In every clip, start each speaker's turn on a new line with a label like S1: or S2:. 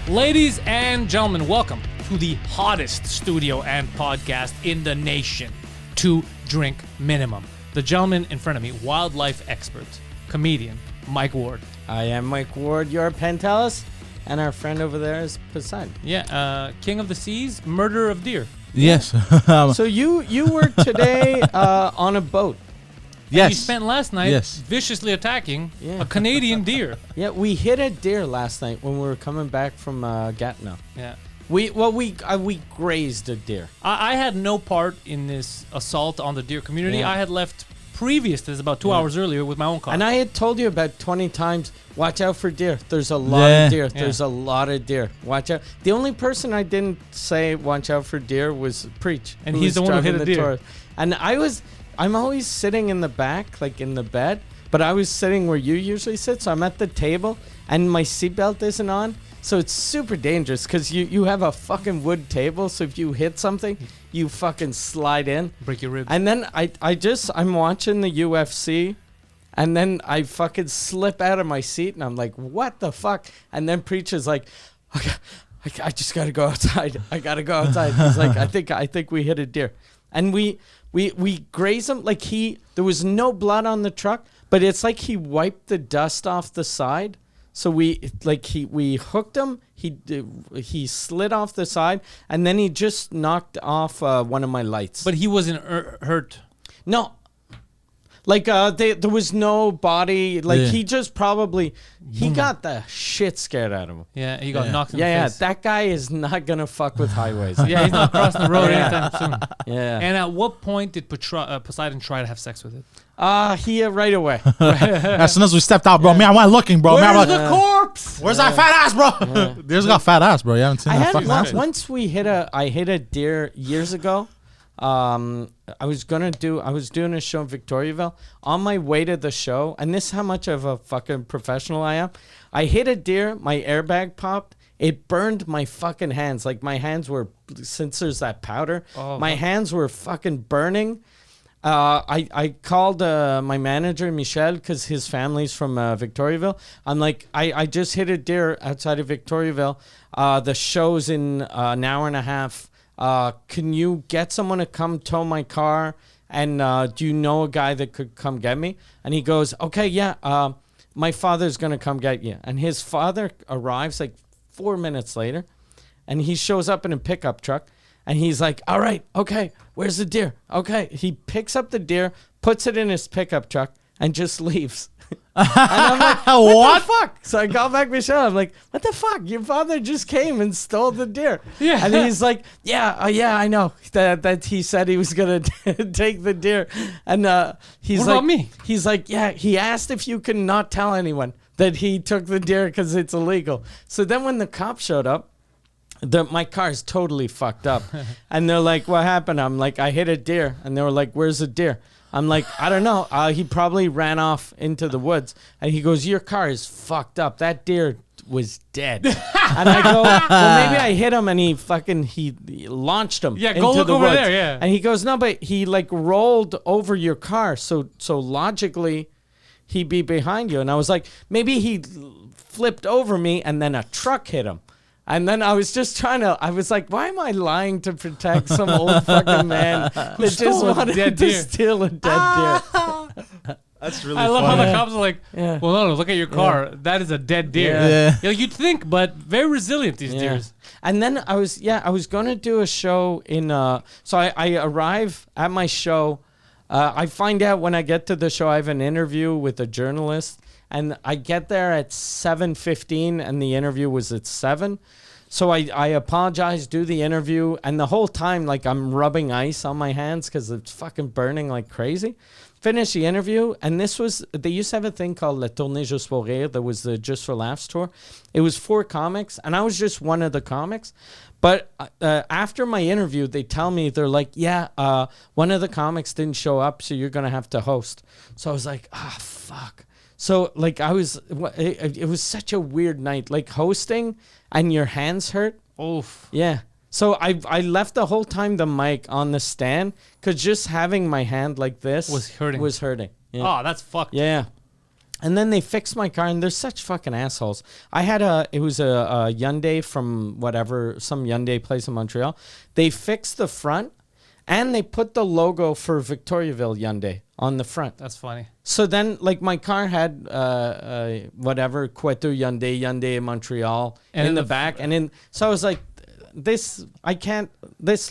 S1: Ladies and gentlemen, welcome to the hottest studio and podcast in the nation, To Drink Minimum. The gentleman in front of me, wildlife expert, comedian, Mike Ward.
S2: I am Mike Ward, your Pantelis, and our friend over there is Poseidon.
S1: Yeah, king of the seas, murderer of deer.
S3: Yes.
S2: So you were today on a boat.
S3: Yes.
S1: And you spent last night
S3: Yes.
S1: viciously attacking a Canadian deer.
S2: Yeah, we hit a deer last night when we were coming back from Gatineau.
S1: Yeah.
S2: We grazed a deer.
S1: I had no part in this assault on the deer community.
S2: Yeah.
S1: I had left previous to this about 2 hours earlier with my own car.
S2: And I had told you about 20 times, watch out for deer. There's a lot of deer. There's a lot of deer. Watch out. The only person I didn't say watch out for deer was Preach.
S1: And he's the one who hit a deer.
S2: Taurus. And I'm always sitting in the back, like in the bed, but I was sitting where you usually sit. So I'm at the table and my seatbelt isn't on. So it's super dangerous because you have a fucking wood table. So if you hit something, you fucking slide in.
S1: Break your ribs.
S2: And then I'm watching the UFC and then I fucking slip out of my seat and I'm like, what the fuck? And then Preacher's like, okay, I just got to go outside. I got to go outside. He's like, I think we hit a deer. And we grazed him. Like there was no blood on the truck, but it's like he wiped the dust off the side. So we hooked him. He slid off the side, and then he just knocked off one of my lights.
S1: But he wasn't hurt.
S2: No, like there was no body. Like he just probably got the shit scared out of him.
S1: Yeah, he got knocked in the face.
S2: That guy is not gonna fuck with highways.
S1: Yeah, he's not crossing the road anytime soon.
S2: Yeah.
S1: And at what point did Poseidon try to have sex with it?
S2: Right away.
S3: As soon as we stepped out, bro, man, I went looking, bro.
S1: Where's
S3: man,
S1: the corpse?
S3: Where's that fat ass, bro? Deer's got fat ass, bro. You haven't seen that fucking ass?
S2: Once I hit a deer years ago. I was doing a show in Victoriaville. On my way to the show, and this is how much of a fucking professional I am. I hit a deer, my airbag popped. It burned my fucking hands. Like my hands were, since there's that powder, my hands were fucking burning. I called my manager, Michel, because his family's from Victoriaville. I'm like, I just hit a deer outside of Victoriaville. The show's in an hour and a half. Can you get someone to come tow my car? And do you know a guy that could come get me? And he goes, okay, yeah, my father's going to come get you. And his father arrives like 4 minutes later. And he shows up in a pickup truck. And he's like, all right, okay, where's the deer? Okay. He picks up the deer, puts it in his pickup truck, and just leaves. And I'm like, what the fuck? So I call back Michelle. I'm like, what the fuck? Your father just came and stole the deer.
S1: Yeah.
S2: And he's like, yeah, I know. That he said he was going to take the deer. And he's
S1: what
S2: like,
S1: about me?
S2: He's like, yeah, he asked if you can not tell anyone that he took the deer because it's illegal. So then when the cops showed up, my car's totally fucked up. And they're like, what happened? I'm like, I hit a deer. And they were like, where's the deer? I'm like, I don't know. He probably ran off into the woods. And he goes, your car is fucked up. That deer was dead. And I go, well, maybe I hit him and he launched him into
S1: go look
S2: the
S1: over
S2: woods.
S1: there, yeah.
S2: And he goes, no, but he like rolled over your car. So logically, he'd be behind you. And I was like, maybe he flipped over me and then a truck hit him. And then I was just I was like, why am I lying to protect some old fucking man that just wanted to steal a dead deer?
S3: That's really
S1: I love how the cops are like, well, no, look at your car.
S2: Yeah.
S1: That is a dead deer.
S3: Yeah.
S1: You'd think, but very resilient, these deers.
S2: And then I was going to do a show in, so I arrive at my show. I find out when I get to the show, I have an interview with a journalist. And I get there at 7:15 and the interview was at 7. So I apologize, do the interview. And the whole time, like I'm rubbing ice on my hands because it's fucking burning like crazy. Finish the interview. And they used to have a thing called La Tournée Juste pour Rire. That was the Just for Laughs tour. It was 4 comics. And I was just one of the comics. But after my interview, they tell me, they're like, one of the comics didn't show up. So you're going to have to host. So I was like, fuck. So like it was such a weird night, like hosting and your hands hurt.
S1: Oof.
S2: Yeah. So I left the whole time the mic on the stand because just having my hand like this
S1: was hurting.
S2: Yeah.
S1: Oh, that's fucked.
S2: Yeah. And then they fixed my car, and they're such fucking assholes. It was a Hyundai from some Hyundai place in Montreal. They fixed the front, and they put the logo for Victoriaville Hyundai on the front.
S1: That's funny.
S2: So then, like, my car had Quetu Hyundai Montreal in the back, so I was like, this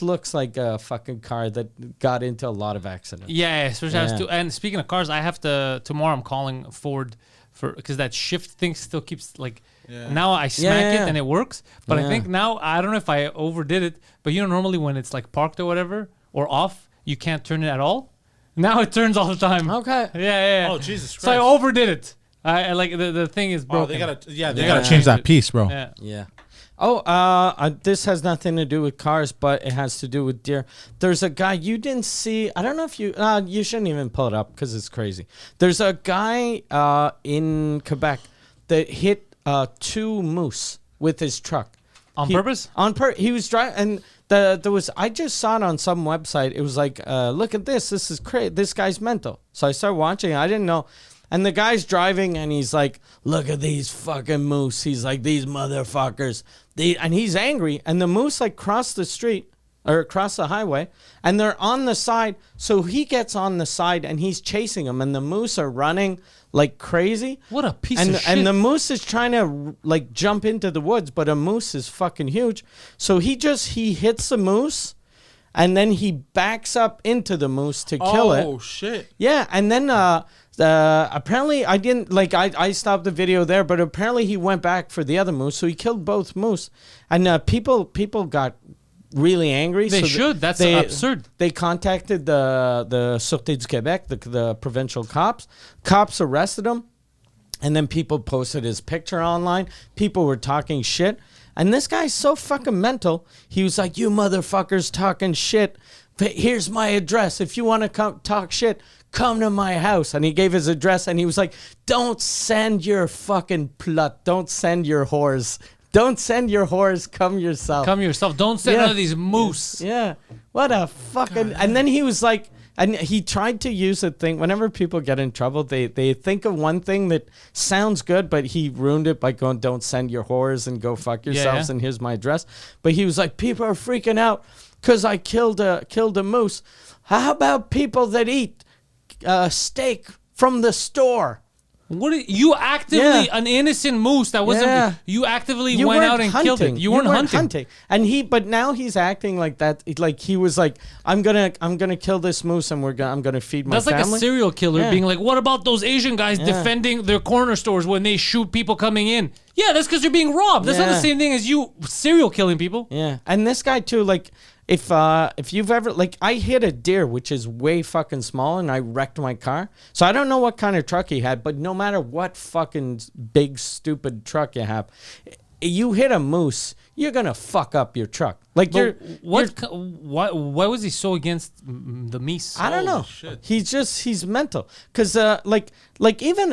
S2: looks like a fucking car that got into a lot of accidents.
S1: Yeah, especially and speaking of cars, I have to tomorrow. I'm calling Ford because that shift thing still keeps like. Yeah. Now I smack it and it works, but I think now I don't know if I overdid it. But normally when it's like parked or whatever or off, you can't turn it at all. Now it turns all the time.
S2: Okay.
S1: Yeah.
S3: Oh Jesus Christ!
S1: So I overdid it. I like the thing is broken.
S3: They gotta change that piece, bro.
S2: Yeah. Oh, this has nothing to do with cars, but it has to do with deer. There's a guy you didn't see. I don't know if you shouldn't even pull it up because it's crazy. There's a guy in Quebec that hit 2 moose with his truck.
S1: On purpose?
S2: He was driving, and there was. I just saw it on some website. It was like, look at this. This is crazy. This guy's mental. So I started watching. I didn't know. And the guy's driving, and he's like, look at these fucking moose. He's like, these motherfuckers. And he's angry. And the moose, like, cross the street, or across the highway, and they're on the side. So he gets on the side, and he's chasing them. And the moose are running like crazy.
S1: What a piece of shit.
S2: And the moose is trying to, like, jump into the woods, but a moose is fucking huge. So he hits the moose, and then he backs up into the moose to kill it.
S3: Oh, shit.
S2: Yeah, and then... apparently I didn't I stopped the video there, but apparently he went back for the other moose, so he killed both moose, and people got really angry.
S1: They should. That's absurd.
S2: They contacted the Sûreté du Québec, the provincial cops. Cops arrested him, and then people posted his picture online. People were talking shit, and this guy's so fucking mental. He was like, "You motherfuckers talking shit. Here's my address. If you want to come talk shit, come to my house." And he gave his address, and he was like, don't send your fucking plut. Don't send your whores. Don't send your whores. Come yourself.
S1: Don't send none of these moose.
S2: Yeah. What a fucking... And then he was like... And he tried to use a thing. Whenever people get in trouble, they think of one thing that sounds good, but he ruined it by going, don't send your whores and go fuck yourselves, and here's my address. But he was like, people are freaking out because I killed a moose. How about people that eat steak from the store?
S1: What you actively an innocent moose that wasn't you actively went out and killed it. You weren't hunting.
S2: And but now he's acting like that. Like he was like, I'm gonna kill this moose, and I'm gonna feed my family.
S1: That's like a serial killer being like, what about those Asian guys defending their corner stores when they shoot people coming in? Yeah, that's because you're being robbed. That's not the same thing as you serial killing people.
S2: Yeah, and this guy too, like. If you've ever, like, I hit a deer, which is way fucking small, and I wrecked my car. So I don't know what kind of truck he had, but no matter what fucking big, stupid truck you have, you hit a moose, you're going to fuck up your truck. Like,
S1: why was he so against the meese?
S2: I don't know. Shit. He's mental. Because, even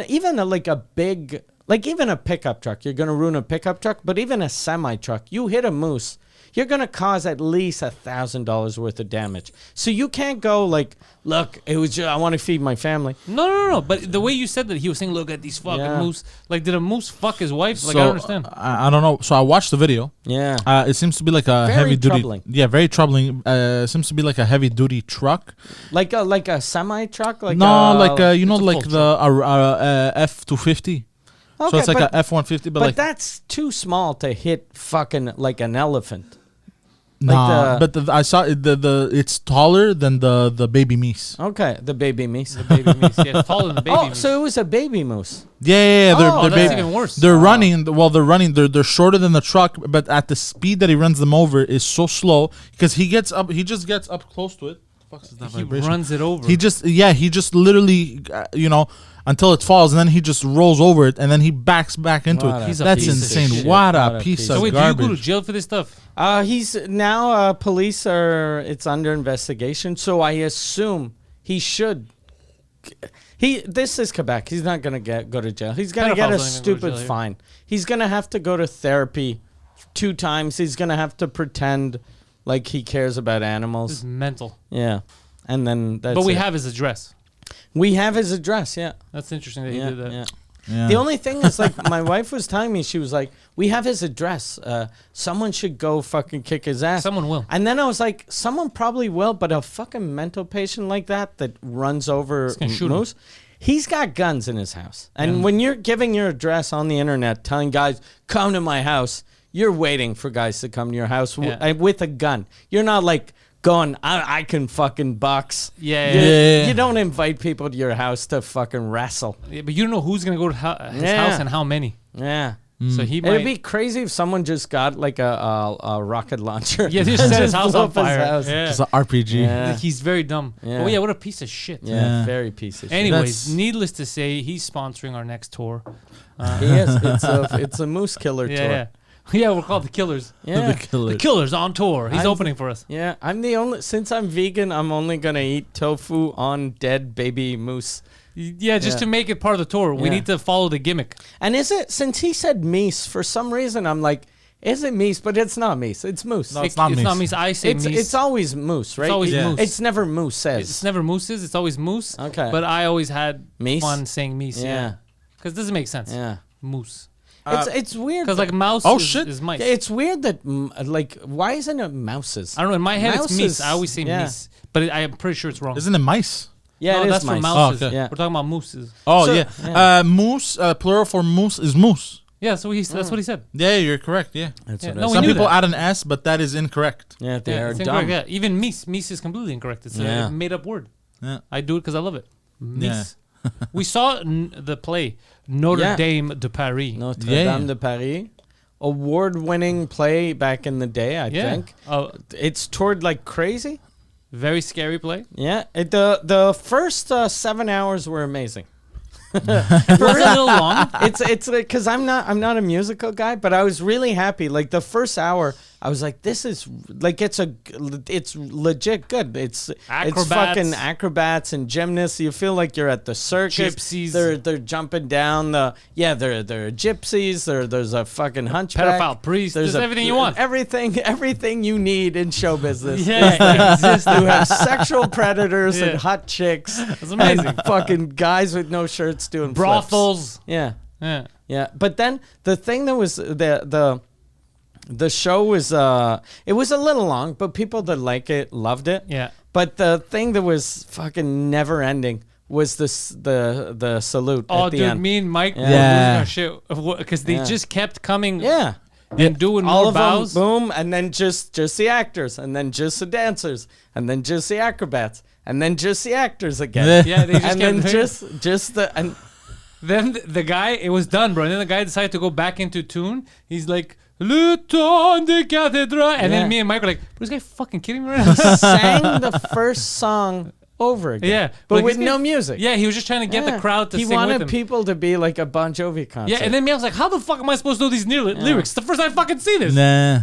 S2: a pickup truck, you're going to ruin a pickup truck, but even a semi-truck, you hit a moose, you're going to cause at least $1,000 worth of damage. So you can't go like, look, it was just, I want to feed my family.
S1: No. But the way you said that, he was saying, look at these fucking moose. Like, did a moose fuck his wife? Like, I don't understand.
S3: I don't know. So I watched the video.
S2: Yeah.
S3: It seems to be like a heavy duty.
S2: Troubling.
S3: Yeah, very troubling. Seems to be like a heavy duty truck.
S2: Like a semi truck? Like
S3: the F-250. Okay, so it's like a F-150, but like
S2: that's too small to hit fucking like an elephant.
S3: Nah, but I saw it's taller than the baby meese.
S2: Okay, the baby meese.
S1: The baby meese, yeah, it's taller than the baby moose.
S2: So it was a baby moose.
S3: Yeah,
S1: that's even worse.
S3: They're running. Well, they're shorter than the truck, but at the speed that he runs them over is so slow because he just gets up close to it.
S1: He runs it over.
S3: He just literally, until it falls, and then he just rolls over it, and then he backs back into it. That's insane. What a piece of garbage.
S1: Do you go to jail for this stuff?
S2: He's now police it's under investigation, so I assume he should. This is Quebec. He's not gonna go to jail. He's gonna get a stupid fine. He's gonna have to go to therapy 2 times. He's gonna have to pretend like he cares about animals.
S1: This is mental.
S2: Yeah, and then that's.
S1: But we have his address.
S2: We have his address. Yeah,
S1: that's interesting that he did that.
S2: Yeah.
S3: Yeah.
S2: The only thing is, like, my wife was telling me, she was like, we have his address. Someone should go fucking kick his ass.
S1: Someone will.
S2: And then I was like, someone probably will, but a fucking mental patient like that runs over moose, he's got guns in his house. And when you're giving your address on the internet, telling guys, come to my house, you're waiting for guys to come to your house with a gun. You're not like going, I can fucking box.
S1: Yeah.
S2: You don't invite people to your house to fucking wrestle.
S1: Yeah, but you don't know who's going to go to his house and how many.
S2: Yeah.
S1: So he might.
S2: It'd be crazy if someone just got like a rocket launcher.
S1: Yeah, just set his house on fire. Yeah.
S3: It's an RPG.
S2: Yeah.
S1: He's very dumb.
S2: Yeah.
S1: Oh, yeah, what a piece of shit.
S2: Yeah, very piece of shit.
S1: Anyways, needless to say, he's sponsoring our next tour.
S2: He is. It's a moose killer tour.
S1: Yeah. Yeah, we're called the Killers.
S2: Yeah.
S1: The Killers on tour. He's opening for us.
S2: Yeah, since I'm vegan, I'm only going to eat tofu on dead baby moose.
S1: Yeah, just to make it part of the tour. We need to follow the gimmick.
S2: And since he said meese, for some reason, I'm like, is it meese? But it's not meese. It's moose.
S3: No, it's not meese.
S1: It's not meese. I say meese.
S2: It's always moose, right?
S1: It's always moose.
S2: It's never mooses.
S1: It's never mooses. It's always moose.
S2: Okay.
S1: But I always had
S2: Meese?
S1: fun saying meese.
S2: Yeah.
S1: Because it doesn't make sense.
S2: Yeah.
S1: Moose.
S2: It's weird.
S1: Because like mouse is mice.
S2: It's weird that, why isn't it mouses?
S1: I don't know. In my head,
S2: Mouses,
S1: it's meese. I always say meese. But I'm pretty sure it's wrong.
S3: Isn't it mice?
S2: Yeah,
S1: no,
S2: it is
S1: that's
S2: mice.
S1: for mouses.
S3: Oh, okay.
S2: Yeah.
S1: We're talking about mooses.
S3: Oh,
S2: So-
S3: yeah. Moose, plural for moose is moose.
S1: Yeah, so that's what he said.
S3: Yeah, you're correct. Yeah.
S2: That's
S1: Yeah,
S2: what
S1: no,
S2: I
S1: we
S3: Some
S2: said.
S1: knew
S3: people
S1: that.
S3: add an S, but that is incorrect.
S2: Yeah, they are
S1: it's
S2: dumb.
S1: incorrect. Yeah. Even meese is completely incorrect. It's a made up word.
S3: Yeah.
S1: I do it because I love it. Meese. We saw the play Notre Dame de Paris.
S2: Notre
S3: Yeah.
S2: Dame de Paris. Award-winning play back in the day, I think.
S1: Oh,
S2: It's toured like crazy.
S1: very scary play.
S2: Yeah, the first 7 hours were amazing.
S1: It was a little long.
S2: It's because I'm not a musical guy, but I was really happy. Like the first hour, I was like, this is like it's legit good. It's fucking acrobats and gymnasts. You feel like you're at the circus.
S1: Gypsies.
S2: They're jumping down the there are gypsies. There's a fucking hunchback.
S1: Pedophile priest. There's everything you want.
S2: Everything you need in show business.
S1: Yeah,
S2: You have sexual predators and hot chicks.
S1: It's amazing.
S2: And fucking guys with no shirts doing
S1: Brothels.
S2: flips. Yeah.
S1: Yeah.
S2: Yeah, but then the thing that was the show was it was a little long, but people that like it loved it.
S1: Yeah.
S2: But the thing that was fucking never ending was the salute
S1: Oh,
S2: at the
S1: dude,
S2: end.
S1: me and Mike were
S3: Yeah.
S1: losing our shit because they just kept coming.
S2: Yeah.
S1: And doing
S2: All
S1: more
S2: of
S1: bows.
S2: them, boom, and then just the actors, and then just the dancers, and then just the acrobats, and then just the actors again.
S1: Yeah, they just
S2: and
S1: kept
S2: then just the and
S1: Then the guy, it was done, bro. And then the guy decided to go back into tune. He's like, Le temps de cathédrale. And then me and Mike were like, is this guy fucking kidding me right now?
S2: sang the first song over again.
S1: Yeah.
S2: But
S1: Like,
S2: with
S1: this
S2: no
S1: guy-
S2: music.
S1: Yeah, he was just trying to get the crowd to
S2: he
S1: sing with
S2: wanted
S1: him.
S2: people to be like a Bon Jovi concert.
S1: Yeah, and then me, I was like, how the fuck am I supposed to know these lyrics? It's the first time I fucking see this.
S3: Nah.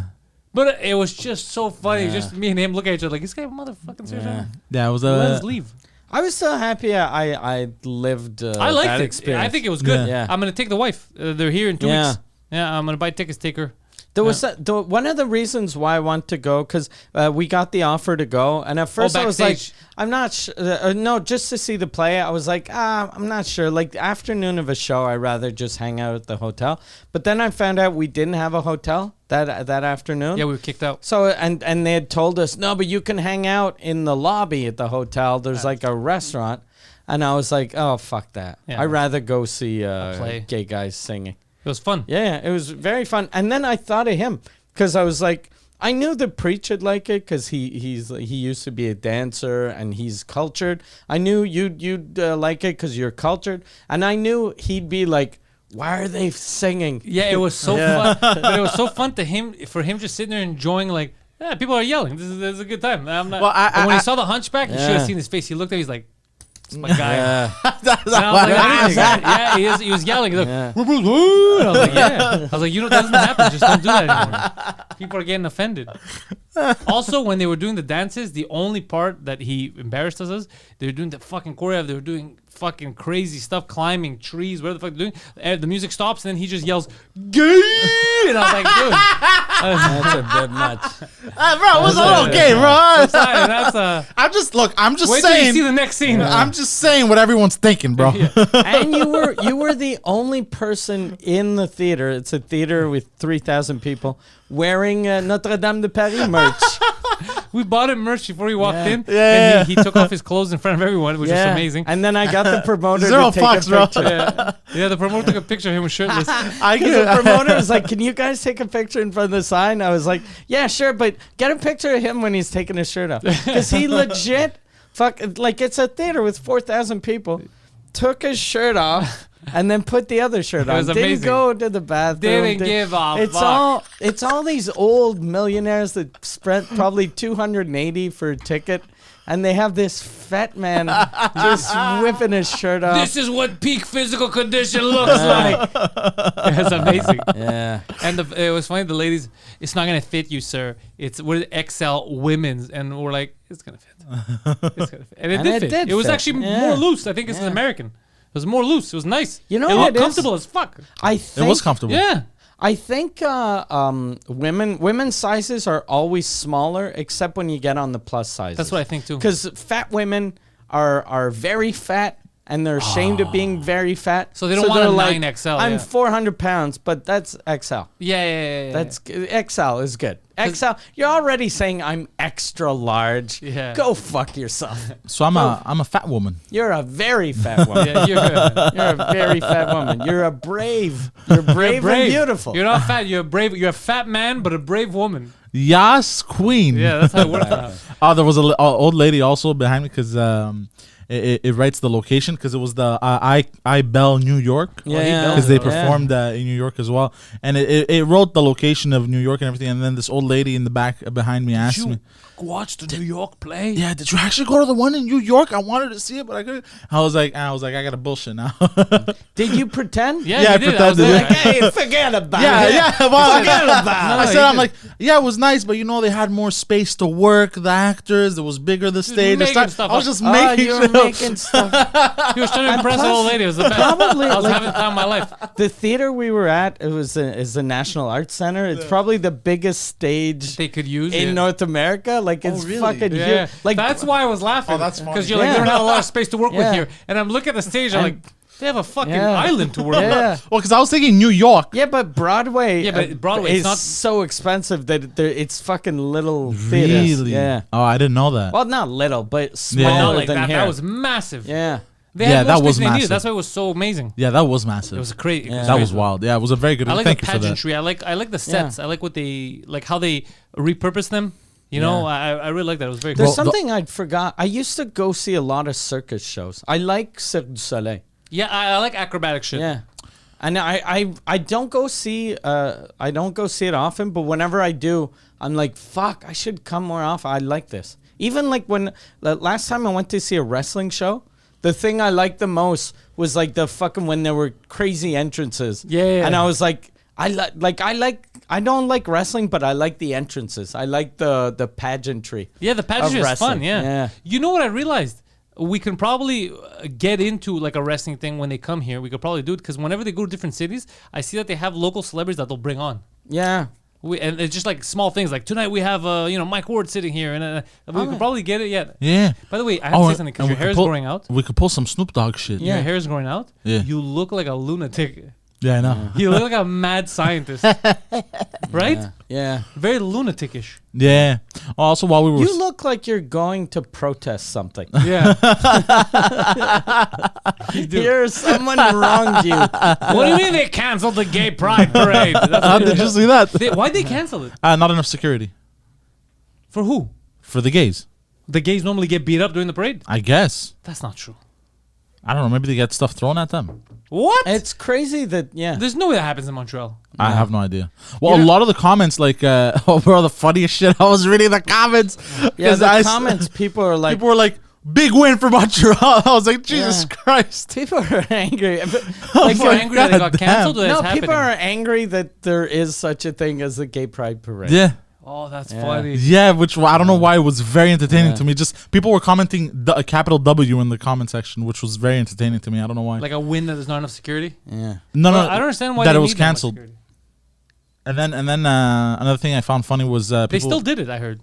S1: But it was just so funny. Just me and him looking at each other like, this guy motherfucking serious right now?
S3: Yeah, it was
S1: Let us leave.
S2: I was so happy I lived
S1: I liked
S2: that
S1: it.
S2: experience.
S1: I think it was good.
S2: Yeah.
S1: I'm going to take the wife. They're here in 2 weeks. Yeah, I'm going to buy tickets, take her.
S2: There was one of the reasons why I want to go because we got the offer to go, and at first I was like,
S1: backstage.
S2: I'm not sure. No, just to see the play. I was like, I'm not sure. Like the afternoon of a show, I'd rather just hang out at the hotel. But then I found out we didn't have a hotel that afternoon.
S1: Yeah, we were kicked out.
S2: So and they had told us no, but you can hang out in the lobby at the hotel. There's like a restaurant, and I was like, oh fuck that.
S1: Yeah.
S2: I'd rather go see
S1: play.
S2: gay guys singing.
S1: It was fun.
S2: Yeah, it was very fun. And then I thought of him because I was like, I knew the preach would like it because he used to be a dancer and he's cultured. I knew you'd like it because you're cultured, and I knew he'd be like, why are they singing?
S1: Yeah, it was so fun. But it was so fun for him just sitting there enjoying like, yeah, people are yelling. This is a good time. I'm not.
S3: Well,
S1: and when he saw the hunchback, you should have
S2: Yeah.
S1: seen his face. He looked at me, he's like, it's my guy.
S2: Yeah.
S1: And I was like, what is that? Yeah, he was yelling. He's like,
S2: Yeah.
S1: and I was like, yeah. I was like, that doesn't happen. Just don't do that anymore. People are getting offended. Also, when they were doing the dances, the only part that he embarrassed us is they were doing the fucking choreo. They were doing fucking crazy stuff, climbing trees, whatever the fuck they're doing. The music stops, and then he just yells, "Gay!" And I was like, dude.
S2: That's a bit much.
S3: Bro, it was okay, bro. I'm just
S1: Wait
S3: saying.
S1: till you see the next scene.
S3: I'm just saying what everyone's thinking, bro.
S2: And you were the only person in the theater. It's a theater with 3,000 people wearing Notre Dame de Paris merch.
S1: We bought him merch before he walked in, and he took off his clothes in front of everyone, which was amazing.
S2: And then I got the promoter
S3: Zero
S2: to take
S3: fucks,
S2: a
S3: bro.
S2: picture.
S1: Yeah, the promoter took a picture of him shirtless.
S2: The promoter was like, "Can you guys take a picture in front of the sign?" I was like, "Yeah, sure, but get a picture of him when he's taking his shirt off." Because he legit, it's a theater with 4,000 people, took his shirt off. And then put the other shirt on.
S1: It was amazing.
S2: Didn't go to the bathroom.
S1: Didn't give a fuck.
S2: It's all these old millionaires that spent probably $280 for a ticket, and they have this fat man just whipping his shirt off.
S1: This is what peak physical condition looks like. It's amazing.
S2: Yeah.
S1: And it was funny. The ladies, it's not gonna fit you, sir. We're XL women's, and we're like, it's gonna fit. It's gonna fit, and it did fit. It was actually more loose. I think it's an American. It was more loose. It was nice.
S2: You know
S1: it
S2: what
S1: looked comfortable as fuck.
S2: It
S3: was comfortable.
S1: Yeah.
S2: I think women's sizes are always smaller, except when you get on the plus sizes.
S1: That's what I think too.
S2: Because fat women are very fat, and they're ashamed of being very fat.
S1: So they don't want a 9XL.
S2: I'm 400 pounds, but that's XL.
S1: Yeah.
S2: That's XL is good. XL. You're already saying I'm extra large.
S1: Yeah.
S2: Go fuck yourself.
S3: So I'm a fat woman.
S2: You're a very fat woman.
S1: Yeah, you're good.
S2: You're a very fat woman. You're a brave. You're brave and beautiful.
S1: You're not fat. You're brave. You're a fat man, but a brave woman.
S3: Yes, queen.
S1: Yeah, that's how it works.
S3: There was an old lady also behind me because it writes the location because it was the I Bell, New York.
S2: Yeah,
S3: because they performed in New York as well, and it wrote the location of New York and everything. And then this old lady in the back behind me asked me,
S1: "Watch the New York play?"
S3: Yeah, did you actually go to the one in New York? I wanted to see it, but I couldn't. I was like, I got a bullshit now.
S2: Did you pretend?
S1: Yeah,
S3: I
S1: you did.
S3: pretended.
S2: Like, hey, forget about it.
S3: Yeah. Well,
S2: Forget about it.
S3: I'm like, yeah, it was nice, but they had more space to work. The actors, it was bigger. The stage.
S1: Making stuff
S3: I was
S1: up.
S3: just making
S2: you were
S3: shit up.
S2: making stuff.
S1: He was trying to impress the old lady. It was the best.
S2: Probably,
S1: I was having the time of my life.
S2: The theater we were at, is the National Arts Center. It's probably the biggest stage
S1: They could use
S2: in North America. Like, it's
S3: really?
S2: fucking
S1: Yeah.
S2: huge. Like,
S1: that's why I was laughing.
S3: Oh, that's funny.
S1: Because you're like, they don't have a lot of space to work with
S2: Yeah.
S1: here. And I'm looking at the stage, I'm like, they have a fucking
S2: Yeah.
S1: island to work
S2: yeah.
S1: with.
S3: Well, because I was thinking New York.
S2: Yeah, but Broadway.
S1: Yeah, but Broadway, it's
S2: is
S1: not-
S2: so expensive that it's fucking little theaters.
S3: Really?
S2: Yeah.
S3: Oh, I didn't know that.
S2: Well, not little, but smaller
S3: Yeah.
S1: Not like
S2: than
S1: that.
S2: here.
S1: That was massive.
S2: Yeah.
S1: They
S3: Yeah,
S1: had more
S3: that was
S1: space than they needed.
S3: massive.
S1: That's why it was so amazing.
S3: Yeah, that was massive.
S1: It was crazy.
S2: Yeah.
S3: That was wild. Yeah, it was a very good.
S1: I like
S3: Thank
S1: the
S3: you for that.
S1: pageantry. I like the sets. I like how they repurpose them. You know, I really like that. It was very cool.
S2: There's something I'd forgot. I used to go see a lot of circus shows. I like Cirque du Soleil.
S1: Yeah, I like acrobatic shit.
S2: Yeah. And I don't go see it often, but whenever I do, I'm like, fuck, I should come more often. I like this. Even like when the last time I went to see a wrestling show, the thing I liked the most was like the fucking when there were crazy entrances.
S1: Yeah.
S2: And I was like, I don't like wrestling, but I like the entrances. I like the pageantry.
S1: Yeah, the pageantry is fun.
S2: wrestling.
S1: Yeah.
S2: Yeah.
S1: You know what I realized? We can probably get into like a wrestling thing when they come here. We could probably do it because whenever they go to different cities, I see that they have local celebrities that they'll bring on.
S2: Yeah.
S1: And it's just like small things. Like tonight we have Mike Ward sitting here, and we could probably get it. Yeah.
S3: Yeah.
S1: By the way, I have to say something because your hair is growing out.
S3: We could pull some Snoop Dogg shit.
S1: Your hair is growing out.
S3: Yeah.
S1: You look like a lunatic.
S3: Yeah, I know.
S1: You look like a mad scientist, right?
S2: Yeah.
S1: Very lunaticish.
S3: Yeah. Also, while we were,
S2: You look like you're going to protest something.
S1: Yeah. You do.
S2: Here, someone wronged you.
S1: What do you mean they canceled the gay pride parade?
S3: how did you see that?
S1: Why'd they cancel it?
S3: Not enough security
S1: For who?
S3: for the gays.
S1: The gays normally get beat up during the parade.
S3: I guess.
S1: That's not true.
S3: I don't know. Maybe they get stuff thrown at them.
S1: What?
S2: It's crazy that,
S1: There's no way that happens in Montreal.
S3: I have no idea. Well, a lot of the comments, like, bro, the funniest shit. I was reading the comments.
S2: Yeah,
S3: 'Cause
S2: the comments, people are like,
S3: people were like, big win for Montreal. I was like, Jesus Christ.
S2: people are angry.
S1: Like,
S3: my
S1: you're angry that it got
S3: God
S1: canceled or
S2: No,
S1: it's happening?
S2: people are angry that there is such a thing as the gay pride parade.
S3: Yeah.
S1: Oh, that's funny.
S3: Yeah, which I don't know why it was very entertaining to me. Just people were commenting a capital W in the comment section, which was very entertaining to me. I don't know why.
S1: Like a win that there's not enough security.
S2: Yeah.
S3: No,
S1: I don't understand why
S3: that
S1: they
S3: it was
S1: need that much
S3: canceled.
S1: security.
S3: And then another thing I found funny was people,
S1: they still did it. I heard.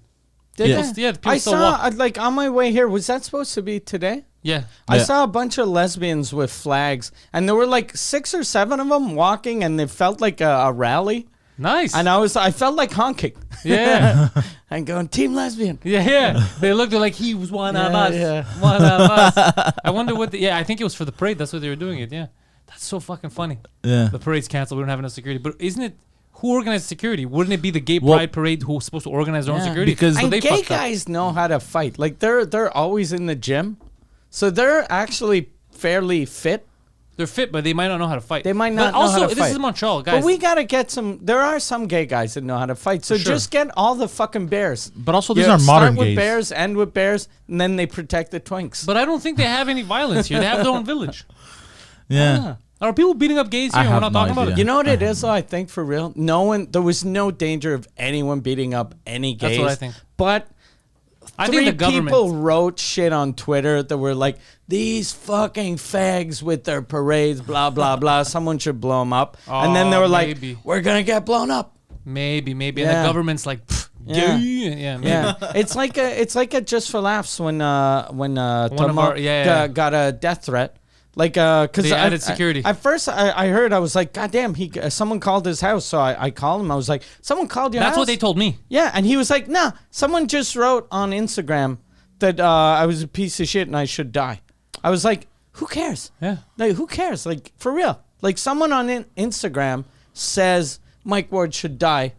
S2: Yeah,
S1: people
S2: I
S1: still
S2: saw
S1: walk.
S2: like on my way here. Was that supposed to be today?
S1: Yeah.
S2: I saw a bunch of lesbians with flags, and there were like 6 or 7 of them walking, and it felt like a rally.
S1: Nice.
S2: And I felt like honking.
S1: Yeah.
S2: And going, Team Lesbian.
S1: Yeah. They looked like he was one of us.
S2: Yeah.
S1: One of us. I wonder what I think it was for the parade. That's what they were doing it. Yeah. That's so fucking funny.
S3: Yeah.
S1: The parade's canceled. We don't have enough security. But isn't it, who organized security? Wouldn't it be the gay pride parade who's supposed to organize their own security?
S3: Because
S2: and gay guys know how to fight. Like they're always in the gym. So they're actually fairly fit.
S1: They're fit, but they might not know how to fight.
S2: They might not know how to fight.
S1: This is Montreal, guys.
S2: But we got to get some... There are some gay guys that know how to fight. So just get all the fucking bears.
S3: But also these are modern
S2: Start with
S3: gays.
S2: bears, end with bears, and then they protect the twinks.
S1: But I don't think they have any violence here. They have their own village.
S3: Yeah.
S1: Are people beating up gays here? We're not talking about it.
S2: You know what it is, though, I think, for real? There was no danger of anyone beating up any gays.
S1: That's what I think.
S2: But...
S1: I think the government.
S2: People wrote shit on Twitter that were like, these fucking fags with their parades, blah, blah, blah. Someone should blow them up. And then they were like, we're going to get blown up.
S1: Maybe. And the government's like, maybe.
S2: It's like a just for laughs when Tomo got a death threat. Like, because
S1: they added security.
S2: At first, I heard, I was like, God damn, someone called his house. So I called him. I was like, someone called your house?
S1: That's what they told me.
S2: Yeah, and he was like, nah, someone just wrote on Instagram that I was a piece of shit and I should die. I was like, who cares?
S1: Yeah.
S2: Like, who cares? Like, for real. Like, someone on Instagram says Mike Ward should die.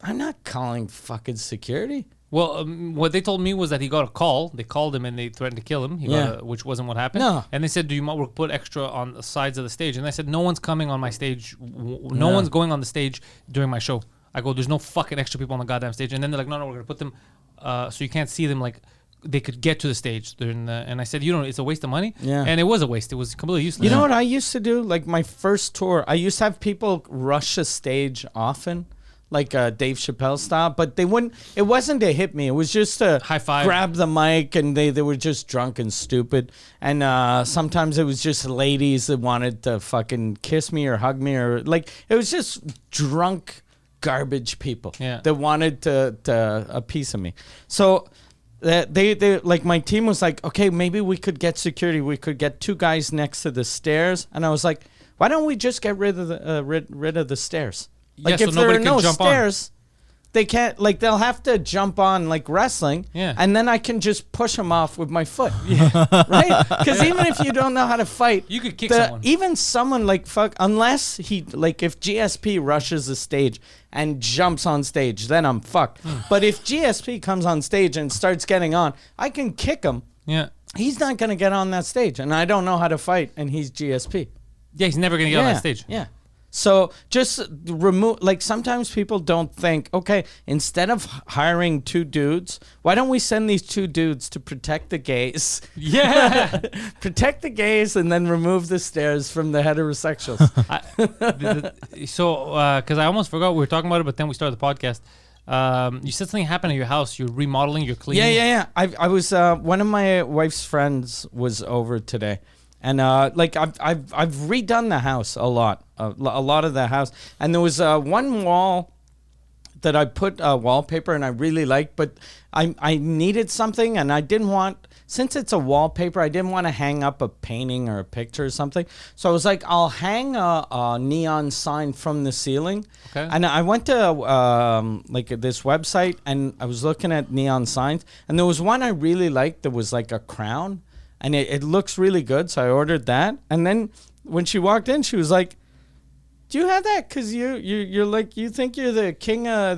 S2: I'm not calling fucking security.
S1: Well, what they told me was that he got a call. They called him and they threatened to kill him, which wasn't what happened.
S2: No.
S1: And they said, do you want to put extra on the sides of the stage? And I said, no one's coming on my stage. No one's going on the stage during my show. I go, there's no fucking extra people on the goddamn stage. And then they're like, no, we're going to put them so you can't see them like they could get to the stage. And I said, it's a waste of money.
S2: Yeah.
S1: And it was a waste. It was completely useless.
S2: You know what I used to do? Like, my first tour, I used to have people rush a stage often. Like Dave Chappelle style, but they wouldn't. It wasn't to hit me. It was just to
S1: high five,
S2: grab the mic, and they were just drunk and stupid. And sometimes it was just ladies that wanted to fucking kiss me or hug me, or like it was just drunk garbage people that wanted to a piece of me. So they like my team was like, okay, maybe we could get security. We could get 2 guys next to the stairs, and I was like, why don't we just get rid of the stairs? Like, if there are no stairs, they can't, like, they'll have to jump on, like, wrestling.
S1: Yeah.
S2: And then I can just push them off with my foot. Yeah. Right? Because even if you don't know how to fight,
S1: you could kick someone.
S2: Even someone, like, unless if GSP rushes the stage and jumps on stage, then I'm fucked. But if GSP comes on stage and starts getting on, I can kick him.
S1: Yeah.
S2: He's not going to get on that stage. And I don't know how to fight, and he's GSP.
S1: Yeah, he's never going to get on that stage.
S2: Yeah. So just remove, like, sometimes people don't think, okay, instead of hiring 2 dudes, why don't we send these 2 dudes to protect the gays?
S1: Yeah.
S2: Protect the gays and then remove the stairs from the heterosexuals.
S1: Because I almost forgot we were talking about it, but then we started the podcast. You said something happened at your house. You're remodeling, you're cleaning.
S2: Yeah. I was, one of my wife's friends was over today. And like I've redone the house a lot of the house, and there was one wall that I put wallpaper and I really liked, but I needed something and I didn't want, since it's a wallpaper, I didn't want to hang up a painting or a picture or something. So I was like, I'll hang a neon sign from the ceiling.
S1: Okay.
S2: And I went to like this website and I was looking at neon signs, and there was one I really liked that was like a crown. And it looks really good, so I ordered that. And then when she walked in, she was like, "Do you have that? Because you're like, you think you're the king of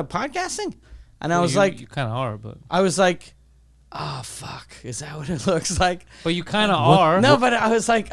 S2: podcasting?" And I was like,
S1: "You kind of are," but
S2: I was like, "Oh fuck, is that what it looks like?"
S1: But you kind of are.
S2: No, but I was like,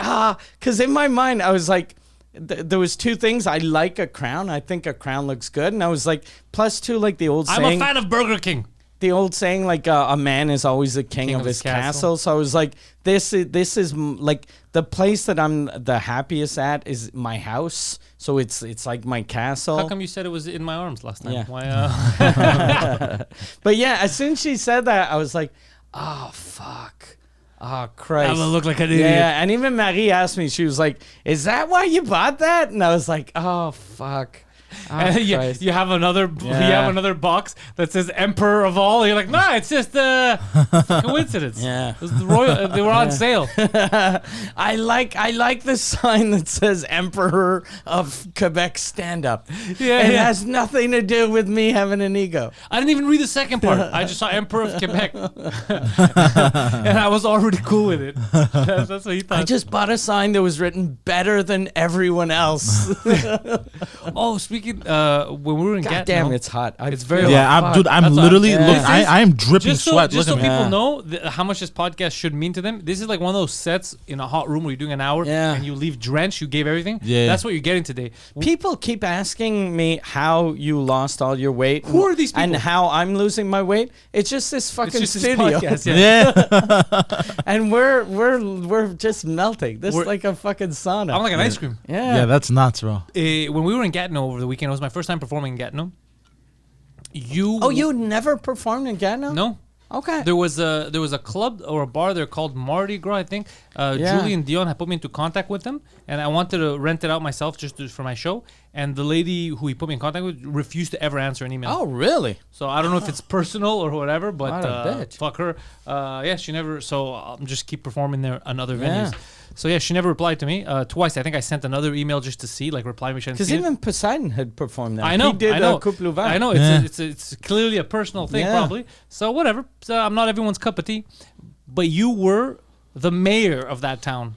S2: because in my mind, I was like, there was 2 things. I like a crown. I think a crown looks good, and I was like, +2, like the old saying.
S1: I'm a fan of Burger King.
S2: the old saying, like a man is always the king of his castle. So I was like, this is like the place that I'm the happiest at is my house. So it's like my castle.
S1: How come you said it was in my arms last time?
S2: Yeah.
S1: Why?
S2: But yeah, as soon as she said that, I was like, oh fuck. Oh Christ.
S1: I'm gonna look like an idiot.
S2: Yeah, and even Marie asked me, she was like, is that why you bought that? And I was like, oh fuck. Oh,
S1: And you have another box that says Emperor of All. You're like, nah, it's just a coincidence.
S2: Yeah.
S1: It was the royal, they were on sale.
S2: I like the sign that says Emperor of Quebec stand up.
S1: Yeah,
S2: it has nothing to do with me having an ego.
S1: I didn't even read the second part. I just saw Emperor of Quebec. And I was already cool with it. That's what he thought.
S2: I just bought a sign that was written better than everyone else.
S1: Oh, speaking, when we were in
S2: God
S1: Gatineau.
S2: damn, it's hot.
S1: It's very
S3: Yeah, dude, I'm
S1: That's
S3: literally
S1: hot.
S3: look.
S1: Yeah.
S3: I am dripping
S1: Just so,
S3: sweat.
S1: just so
S3: Look at me.
S1: people know how much this podcast should mean to them, this is like one of those sets in a hot room where you're doing an hour and you leave drenched, you gave everything.
S3: Yeah.
S1: That's what you're getting today.
S2: People keep asking me how you lost all your weight.
S1: Who are these people?
S2: And how I'm losing my weight. It's just this fucking
S1: It's just this
S2: studio.
S1: podcast,
S3: Yeah.
S2: And we're just melting. This is like a fucking sauna.
S1: I'm like an ice cream.
S2: Yeah.
S3: Yeah, that's nuts, bro.
S1: When we were in Gatineau over the weekend, it was my first time performing in Gatineau.
S2: You never performed in Gatineau?
S1: No.
S2: Okay.
S1: There was a club or a bar there called Mardi Gras, I think. Julian Dion had put me into contact with them, and I wanted to rent it out myself for my show. And the lady who he put me in contact with refused to ever answer an email.
S2: Oh, really?
S1: So I don't know if it's personal or whatever, but
S2: What a bitch.
S1: fuck her. Yeah, she never. So I'll just keep performing there on other venues. So yeah, she never replied to me twice. I think I sent another email just to see, like, reply me.
S2: Because even Poseidon had performed there.
S1: I know.
S2: He did
S1: I know.
S2: Couple Ouvert.
S1: I know. It's clearly a personal thing,
S2: Yeah.
S1: probably. So whatever. So I'm not everyone's cup of tea, but you were the mayor of that town.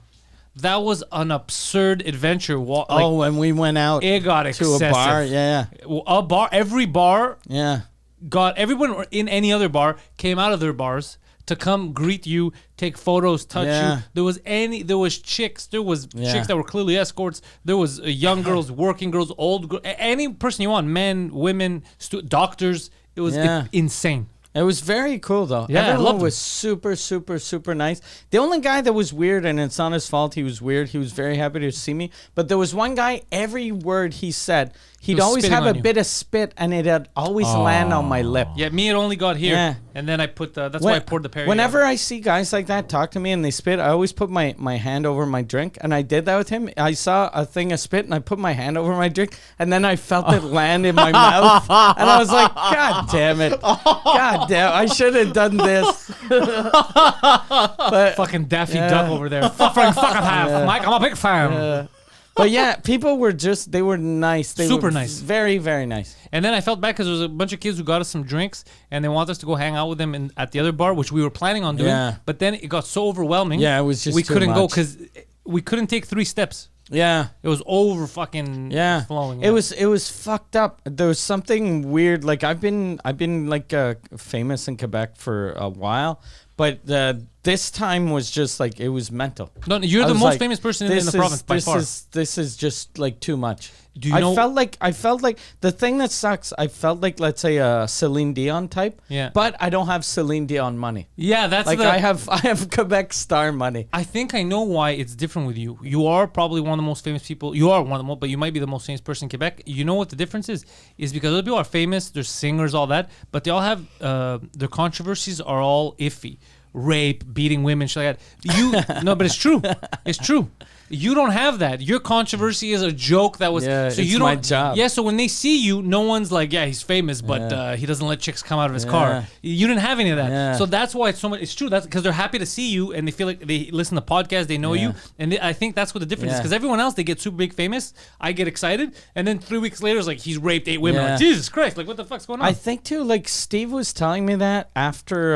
S1: That was an absurd adventure.
S2: When we went out
S1: it got
S2: to
S1: excessive.
S2: a bar. Yeah.
S1: A bar. Every bar
S2: Yeah.
S1: got everyone in any other bar came out of their bars to come greet you, take photos, touch you. There was chicks that were clearly escorts. There was young girls, working girls, any person you want, men, women, doctors. It was insane.
S2: It was very cool, though.
S1: Yeah, I
S2: Everyone
S1: loved
S2: was super, super, super nice. The only guy that was weird, and it's not his fault, he was weird. He was very happy to see me. But there was one guy, every word he said, he'd always have a bit of spit, and it'd always land on my lip.
S1: Yeah, me, it only got here.
S2: Yeah.
S1: And then I put that's why I poured the Perrier.
S2: Whenever I see guys like that talk to me and they spit, I always put my hand over my drink. And I did that with him. I saw a thing of spit, and I put my hand over my drink, and then I felt it land in my mouth. And I was like, God damn it. God damn, I should have done this. But
S1: fucking Daffy Duck over there. Fucking half. Mike, I'm a big fan.
S2: But yeah, people were they were nice. They
S1: Super
S2: were
S1: nice.
S2: Very, very nice.
S1: And then I felt bad because there was a bunch of kids who got us some drinks and they wanted us to go hang out with them at the other bar, which we were planning on doing.
S2: Yeah.
S1: But then it got so overwhelming.
S2: Yeah, it was just
S1: we
S2: too
S1: couldn't go
S2: much.
S1: because we couldn't take 3 steps.
S2: Yeah.
S1: It was over fucking flowing.
S2: It was fucked up. There was something weird. Like I've been like famous in Quebec for a while, but this time was just like it was mental.
S1: No, you're the most famous person in the province by far.
S2: This is just like too much.
S1: Do you know?
S2: I felt like the thing that sucks. I felt like, let's say, a Celine Dion type.
S1: Yeah.
S2: But I don't have Celine Dion money.
S1: Yeah, that's
S2: like I have Quebec star money.
S1: I think I know why it's different with you. You are probably one of the most famous people. You are one of the most, but you might be the most famous person in Quebec. You know what the difference is? Is because other people are famous, they're singers, all that, but they all have their controversies are all iffy. Rape, beating women, shit like that. No, but it's true. It's true. You don't have that. Your controversy is a joke that was.
S2: Yeah,
S1: so
S2: it's
S1: you don't,
S2: my job.
S1: Yeah, so when they see you, no one's like, yeah, he's famous, but he doesn't let chicks come out of his car. You didn't have any of that.
S2: Yeah.
S1: So that's why it's so much. It's true. That's because they're happy to see you and they feel like they listen to podcasts, they know you, and I think that's what the difference is. Because everyone else, they get super big famous. I get excited, and then 3 weeks later, it's like he's raped 8 women.
S2: Yeah.
S1: Like, Jesus Christ! Like, what the fuck's going on?
S2: I think too, like Steve was telling me that after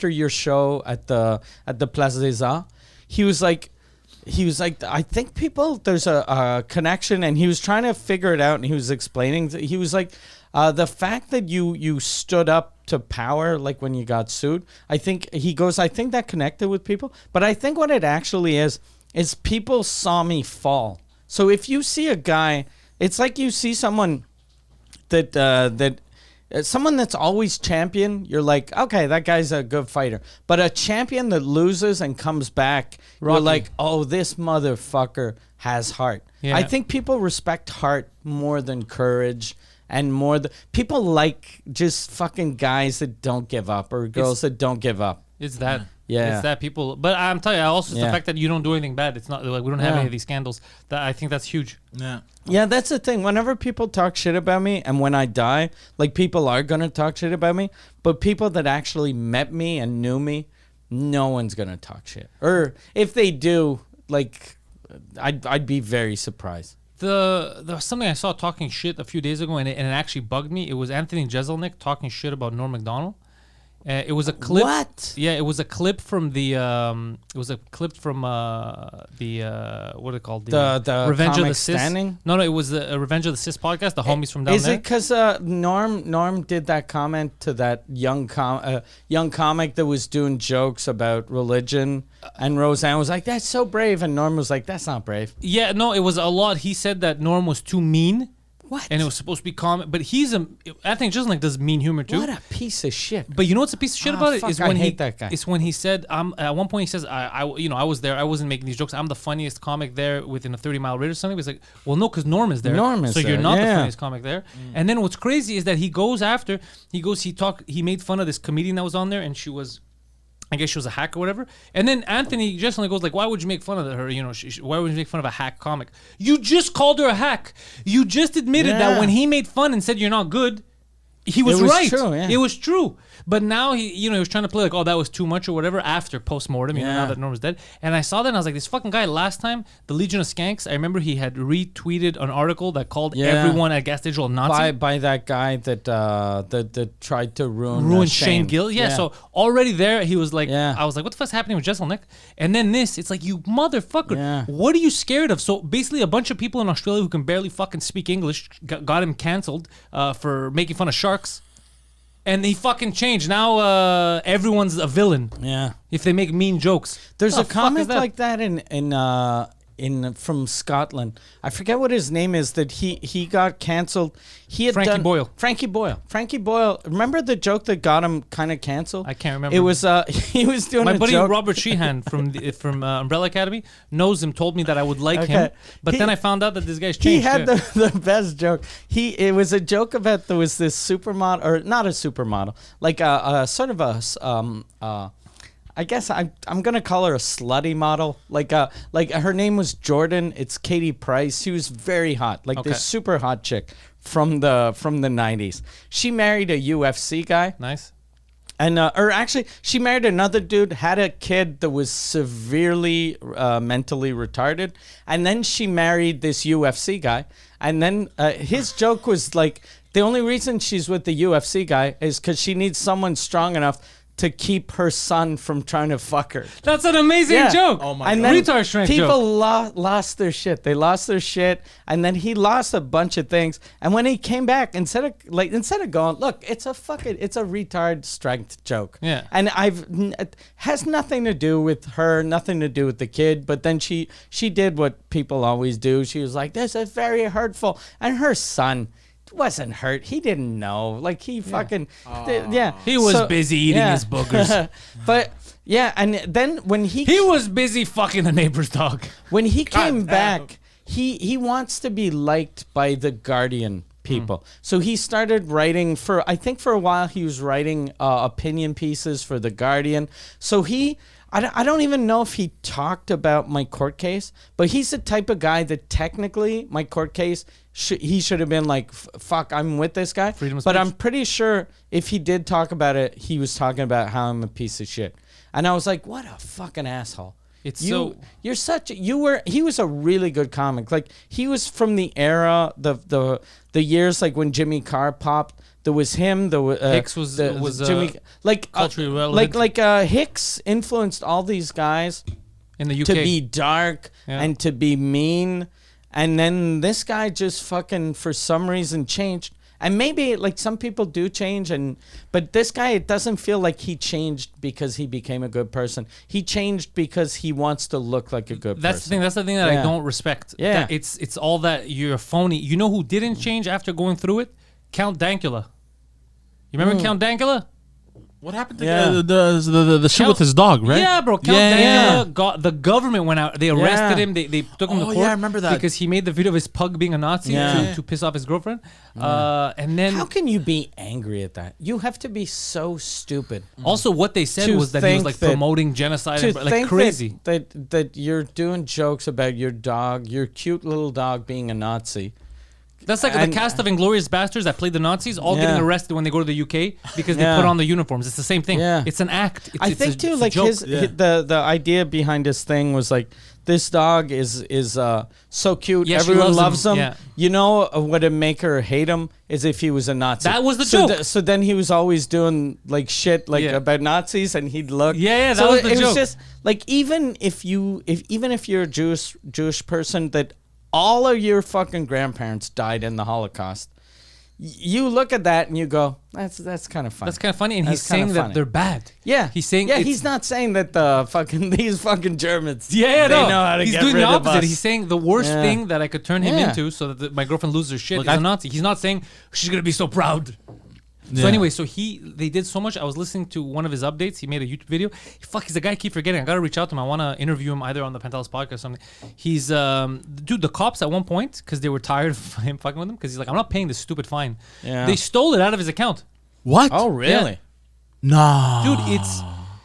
S2: your show at the Place des Arts, he was like, I think there's a connection, and he was trying to figure it out, and he was explaining. He was like, the fact that you stood up to power, like when you got sued, I think that connected with people. But I think what it actually is people saw me fall. So if you see a guy, it's like you see someone that someone that's always champion, you're like, okay, that guy's a good fighter. But a champion that loses and comes back, you're like, oh, this motherfucker has heart. Yeah. I think people respect heart more than courage. And more, people like just fucking guys that don't give up or girls that don't give up.
S1: It's that. Yeah. It's that people. But I'm telling you, also the fact that you don't do anything bad. It's not like we don't have any of these scandals. That I think that's huge.
S3: Yeah.
S2: Yeah, that's the thing. Whenever people talk shit about me and when I die, like people are going to talk shit about me. But people that actually met me and knew me, no one's going to talk shit. Or if they do, like, I'd be very surprised.
S1: There was something I saw talking shit a few days ago, and it actually bugged me. It was Anthony Jeselnik talking shit about Norm Macdonald. It was a clip.
S2: What?
S1: Yeah, it was a clip from the. It was a clip from the what are they called?
S2: The
S1: Revenge of the
S2: Cis.
S1: Standing? No, it was the Revenge of the Cis podcast. The homies from down
S2: there.
S1: Is
S2: it because Norm did that comment to that young comic that was doing jokes about religion, and Roseanne was like, "That's so brave," and Norm was like, "That's not brave."
S1: Yeah, no, it was a lot. He said that Norm was too mean.
S2: What?
S1: And it was supposed to be comic, but Anthony Jeselnik does mean humor too.
S2: What a piece of shit!
S1: But you know what's a piece of shit about it is when
S2: that guy.
S1: It's when he said, at one point he says, I was there, I wasn't making these jokes. I'm the funniest comic there within a 30-mile radius or something. He's like, well, no, because Norm is there. So you're not the funniest comic there. And then what's crazy is that he made fun of this comedian that was on there, and I guess she was a hack or whatever. And then Anthony Jeselnik goes like, why would you make fun of her? You know, why would you make fun of a hack comic? You just called her a hack. You just admitted that when he made fun and said you're not good, he was right.
S2: True, yeah.
S1: It was true. But now he was trying to play like, oh, that was too much or whatever after post-mortem, now that Norm was dead. And I saw that and I was like, this fucking guy last time, the Legion of Skanks, I remember he had retweeted an article that called everyone at Gas Digital Nazi.
S2: By that guy that tried to ruin
S1: Shane Gill. Yeah, so already there he was like, I was like, what the fuck's happening with Jeselnik? And then it's like, you motherfucker, what are you scared of? So basically a bunch of people in Australia who can barely fucking speak English got him cancelled for making fun of sharks. And he fucking changed. Now everyone's a villain.
S2: Yeah.
S1: If they make mean jokes.
S2: There's a comic like that in from Scotland. I forget what his name is. That he got canceled. He had
S1: Frankie Boyle.
S2: Frankie Boyle. Remember the joke that got him kind of canceled?
S1: I can't remember.
S2: It was he was doing
S1: my
S2: a
S1: buddy
S2: joke.
S1: Robert Sheehan from Umbrella Academy knows him. Told me that I would like him, but then I found out that this guy's changed.
S2: He had the best joke. It was a joke about there was this supermodel, or not a supermodel, like a sort of a I guess I'm gonna call her a slutty model. Like her name was Jordan. It's Katie Price. She was very hot, like this super hot chick from the 90s. She married a UFC guy.
S1: Nice.
S2: And or actually, she married another dude, had a kid that was severely mentally retarded, and then she married this UFC guy. And then his joke was like, the only reason she's with the UFC guy is because she needs someone strong enough to keep her son from trying to fuck her.
S1: That's an amazing joke.
S2: Oh my God.
S1: Retard strength joke.
S2: People lost their shit. They lost their shit, and then he lost a bunch of things. And when he came back, instead of going, look, it's a retard strength joke.
S1: Yeah.
S2: And it has nothing to do with her, nothing to do with the kid. But then she did what people always do. She was like, this is very hurtful, and her son wasn't hurt. He didn't know. Like he fucking
S1: He was busy eating his boogers.
S2: But and then when he
S1: was busy fucking the neighbor's dog.
S2: When he came back, he wants to be liked by the Guardian people. So he started writing for a while he was writing opinion pieces for the Guardian. So I don't even know if he talked about my court case, but he's the type of guy that technically my court case, he should have been like, fuck, I'm with this guy. But I'm pretty sure if he did talk about it, he was talking about how I'm a piece of shit. And I was like, what a fucking asshole. He was a really good comic. Like he was from the era, the years like when Jimmy Carr popped. There was him.
S1: Hicks was
S2: Jimmy, like
S1: culturally relevant.
S2: Like Hicks influenced all these guys
S1: in the UK
S2: to be dark and to be mean, and then this guy just fucking for some reason changed. And maybe like some people do change, but this guy, it doesn't feel like he changed because he became a good person. He changed because he wants to look like a good person.
S1: That's the thing that I don't respect.
S2: Yeah,
S1: it's all that you're phony. You know who didn't change after going through it? Count Dankula. You remember Count Dankula?
S3: What happened to the shit with his dog, right?
S1: Yeah, bro. Count Dankula the government went out. They arrested him. They took him to court.
S3: Yeah, I remember that.
S1: Because he made the video of his pug being a Nazi to piss off his girlfriend. And then...
S2: How can you be angry at that? You have to be so stupid.
S1: Also, what they said was that he was like promoting genocide and like crazy.
S2: That you're doing jokes about your dog, your cute little dog being a Nazi.
S1: That's like the cast of Inglourious Basterds that played the Nazis all getting arrested when they go to the UK because they put on the uniforms. It's the same thing. Yeah. It's an act.
S2: I think too, like the idea behind his thing was like, this dog is so cute. Yeah, everyone loves him. Yeah. You know what would make her hate him is if he was a Nazi.
S1: That was the joke.
S2: So then he was always doing like shit about Nazis, and he'd look.
S1: Yeah, that was the joke. It was just
S2: like even if you're a Jewish person that all of your fucking grandparents died in the Holocaust. You look at that and you go, that's kind of funny.
S1: That's kind of funny, and he's saying that they're bad.
S2: Yeah,
S1: he's saying.
S2: Yeah, he's not saying that these fucking Germans.
S1: They
S2: know how to
S1: he's
S2: get
S1: doing
S2: rid
S1: the
S2: of
S1: opposite.
S2: us.
S1: He's saying the worst thing that I could turn him into, so that my girlfriend loses her shit, is a Nazi. He's not saying she's gonna be so proud. So anyway, they did so much. I was listening to one of his updates. He made a YouTube video. He's the guy I keep forgetting. I gotta reach out to him. I want to interview him either on the Pantelis podcast or something. He's dude. The cops at one point, because they were tired of him fucking with them, because he's like, I'm not paying this stupid fine. Yeah. They stole it out of his account.
S3: What?
S2: Oh really?
S1: Yeah.
S3: No,
S1: dude. It's.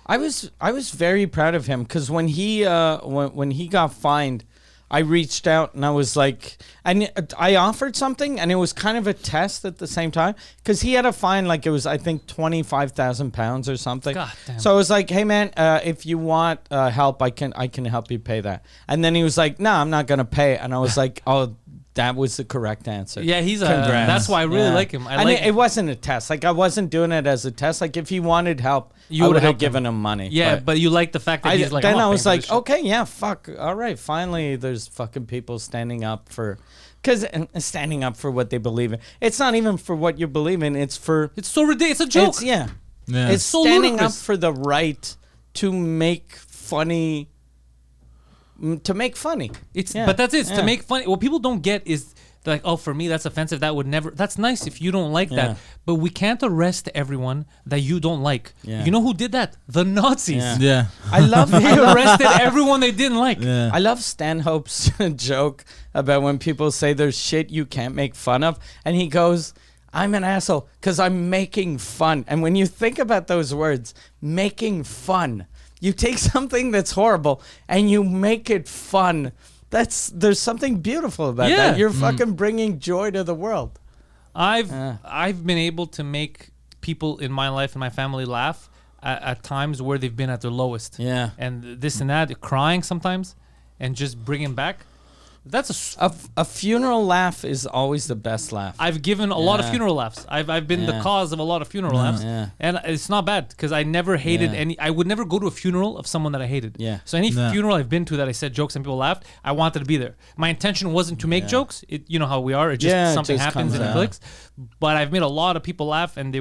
S2: I was very proud of him because when he got fined, I reached out and I was like, and I offered something, and it was kind of a test at the same time because he had a fine, like it was, I think, £25,000 or something. God damn. So I was like, hey man, if you want help, I can help you pay that. And then he was like, no, I'm not gonna pay. And I was like, oh, that was the correct answer.
S1: Yeah, that's why I really like him.
S2: It wasn't a test. Like I wasn't doing it as a test. Like if he wanted help, I would have given him money.
S1: Yeah, but you like the fact that he's like.
S2: Then I was like, okay, yeah, fuck, all right. Finally, there's fucking people standing up for, standing up for what they believe in. It's not even for what you believe in. It's for.
S1: It's so ridiculous. It's a joke.
S2: It's so standing ludicrous. Up for the right to make funny. To make funny.
S1: But that's it. It's to make funny. What people don't get is like, oh, for me that's offensive. That would never. That's nice if you don't like that. But we can't arrest everyone that you don't like. Yeah. You know who did that? The Nazis.
S3: Yeah.
S2: I love.
S1: They arrested everyone they didn't like.
S2: Yeah. I love Stanhope's joke about when people say there's shit you can't make fun of, and he goes, I'm an asshole because I'm making fun. And when you think about those words, making fun. You take something that's horrible and you make it fun. There's something beautiful about that. You're fucking bringing joy to the world.
S1: I've been able to make people in my life and my family laugh at times where they've been at their lowest. Yeah. And this and that, crying sometimes, and just bring them back. That's
S2: a funeral laugh is always the best laugh.
S1: I've given a lot of funeral laughs. I've been the cause of a lot of funeral laughs, and it's not bad because I never hated any. I would never go to a funeral of someone that I hated. Yeah. So any funeral I've been to that I said jokes and people laughed, I wanted to be there. My intention wasn't to make jokes. You know how we are. It just something happens and it clicks. But I've made a lot of people laugh, and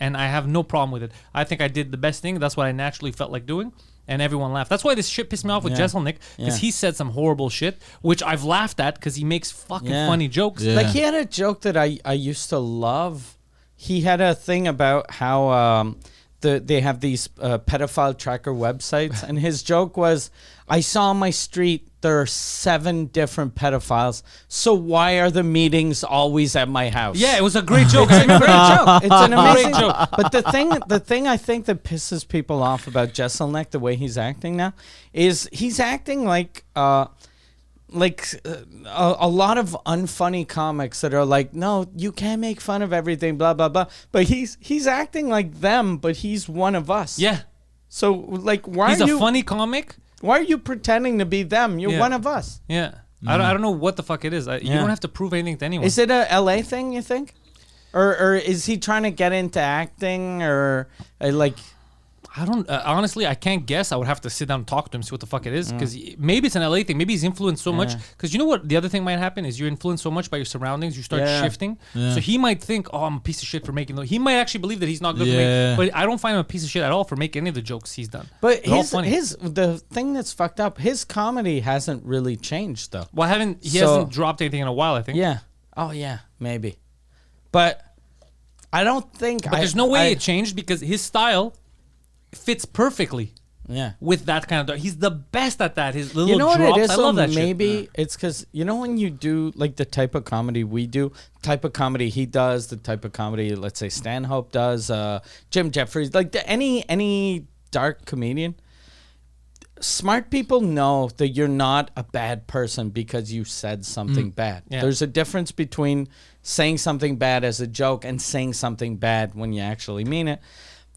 S1: I have no problem with it. I think I did the best thing. That's what I naturally felt like doing. And everyone laughed. That's why this shit pissed me off with Jeselnik, because he said some horrible shit, which I've laughed at because he makes fucking funny jokes.
S2: Yeah. Like he had a joke that I used to love. He had a thing about how they have these pedophile tracker websites, and his joke was, I saw on my street there are 7 different pedophiles, so why are the meetings always at my house?
S1: Yeah, it was a great joke. It's a great joke.
S2: It's an amazing joke. But the thing I think that pisses people off about Jeselnik, the way he's acting now, is he's acting like a lot of unfunny comics that are like, no, you can't make fun of everything, blah blah blah. But he's acting like them, but he's one of us.
S1: Yeah.
S2: So like,
S1: he's a funny comic.
S2: Why are you pretending to be them? You're one of us.
S1: Yeah. I don't know what the fuck it is. You don't have to prove anything to anyone.
S2: Is it a LA thing, you think? Or is he trying to get into acting or like...
S1: I don't honestly. I can't guess. I would have to sit down and talk to him, see what the fuck it is, because maybe it's an LA thing. Maybe he's influenced so much. Because you know what? The other thing might happen is you're influenced so much by your surroundings, you start shifting. Yeah. So he might think, "Oh, I'm a piece of shit for making." He might actually believe that he's not good for making. But I don't find him a piece of shit at all for making any of the jokes he's done.
S2: But the thing that's fucked up, his comedy hasn't really changed though.
S1: Well, he hasn't dropped anything in a while, I think.
S2: Yeah. Oh yeah, maybe. But I don't think.
S1: But there's no way it changed because his style fits perfectly.
S2: Yeah.
S1: With that kind of, he's the best at that. His little
S2: you know
S1: drops,
S2: what it is,
S1: I love that
S2: maybe
S1: shit.
S2: it's because when you do like the type of comedy we do, type of comedy he does, the type of comedy let's say Stanhope does, Jim Jeffries, like any dark comedian. Smart people know that you're not a bad person because you said something bad. Yeah. There's a difference between saying something bad as a joke and saying something bad when you actually mean it.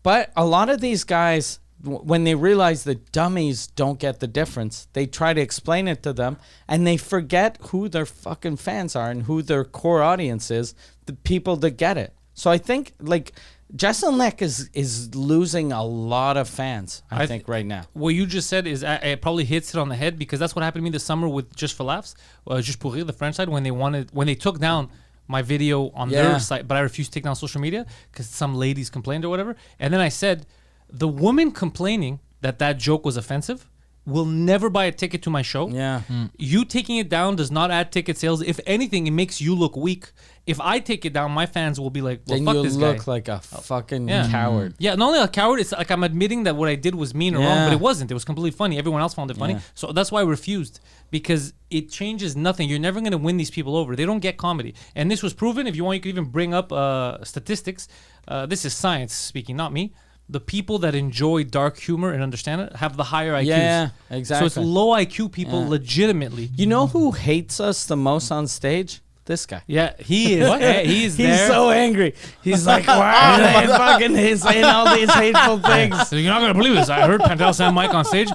S2: But a lot of these guys, when they realize that dummies don't get the difference, they try to explain it to them and they forget who their fucking fans are and who their core audience is, the people that get it. So I think like Jeselnik is losing a lot of fans, I think, right now.
S1: What you just said is it probably hits it on the head because that's what happened to me this summer with Just for Laughs, Juste pour rire, the French side, when they took down my video on their site, but I refused to take down social media because some ladies complained or whatever. And then I said, the woman complaining that joke was offensive will never buy a ticket to my show.
S2: Yeah.
S1: You taking it down does not add ticket sales. If anything, it makes you look weak. If I take it down, my fans will be like, well,
S2: then
S1: fuck this guy.
S2: Then you look like a fucking coward.
S1: Yeah, not only a coward, it's like I'm admitting that what I did was mean or wrong, but it wasn't. It was completely funny. Everyone else found it funny. So that's why I refused, because it changes nothing. You're never going to win these people over. They don't get comedy. And this was proven. If you want, you could even bring up statistics. This is science speaking, not me. The people that enjoy dark humor and understand it have the higher IQs.
S2: Yeah, exactly.
S1: So it's low IQ people legitimately.
S2: You know who hates us the most on stage? This guy.
S1: Yeah, he is. He's there.
S2: He's so angry. He's like, why are they fucking saying all these hateful things?
S1: You're not going to believe this. I heard Pantelis and Mike on stage.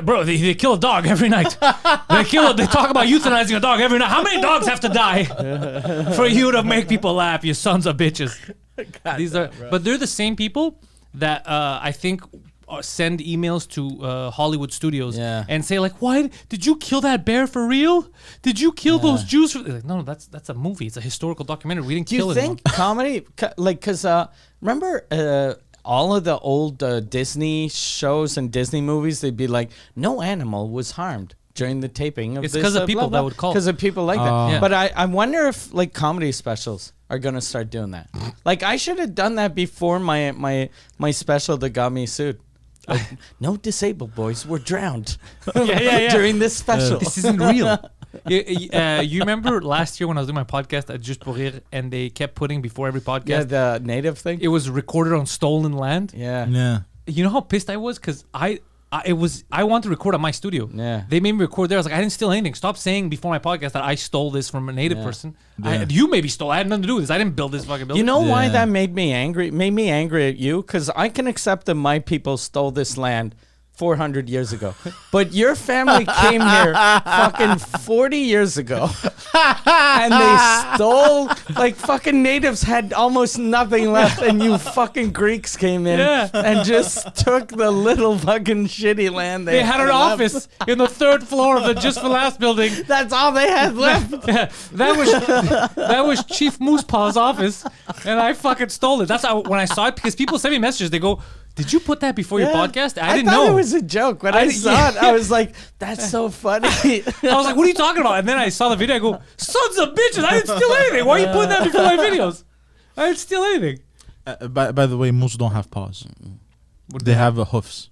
S1: Bro, they kill a dog every night. They talk about euthanizing a dog every night. How many dogs have to die for you to make people laugh, you sons of bitches? But they're the same people that I think send emails to Hollywood studios and say like, why did you kill that bear for real? Did you kill those Jews for? Like, no, that's a movie. It's a historical documentary. We didn't kill it.
S2: Do you think comedy, like, because remember all of the old Disney shows and Disney movies, they'd be like, no animal was harmed during the taping of this.
S1: It's because of people that would call.
S2: Because of people like that. Yeah. But I wonder if like comedy specials are gonna start doing that. Like I should have done that before my special that got me sued. Like, no disabled boys were drowned during this special.
S1: This isn't real. You remember last year when I was doing my podcast at Juste pour rire and they kept putting before every podcast
S2: the native thing?
S1: It was recorded on stolen land.
S2: Yeah.
S1: You know how pissed I was? Because I wanted to record at my studio.
S2: Yeah.
S1: They made me record there. I was like, I didn't steal anything. Stop saying before my podcast that I stole this from a native person. You maybe stole. I had nothing to do with this. I didn't build this fucking building.
S2: You know why that made me angry? It made me angry at you because I can accept that my people stole this land 400 years ago. But your family came here fucking 40 years ago and they stole, like fucking natives had almost nothing left and you fucking Greeks came in and just took the little fucking shitty land
S1: they had an office in the third floor of the Just for Laughs building.
S2: That's all they had left.
S1: That was Chief Moosepaw's office and I fucking stole it. That's how, when I saw it, because people send me messages, they go, did you put that before your podcast? I didn't know.
S2: It was a joke. When I saw it, I was like, that's so funny.
S1: I was like, what are you talking about? And then I saw the video. I go, sons of bitches, I didn't steal anything. Why are you putting that before my videos? I didn't steal anything.
S3: By the way, moose don't have paws. They have hoofs.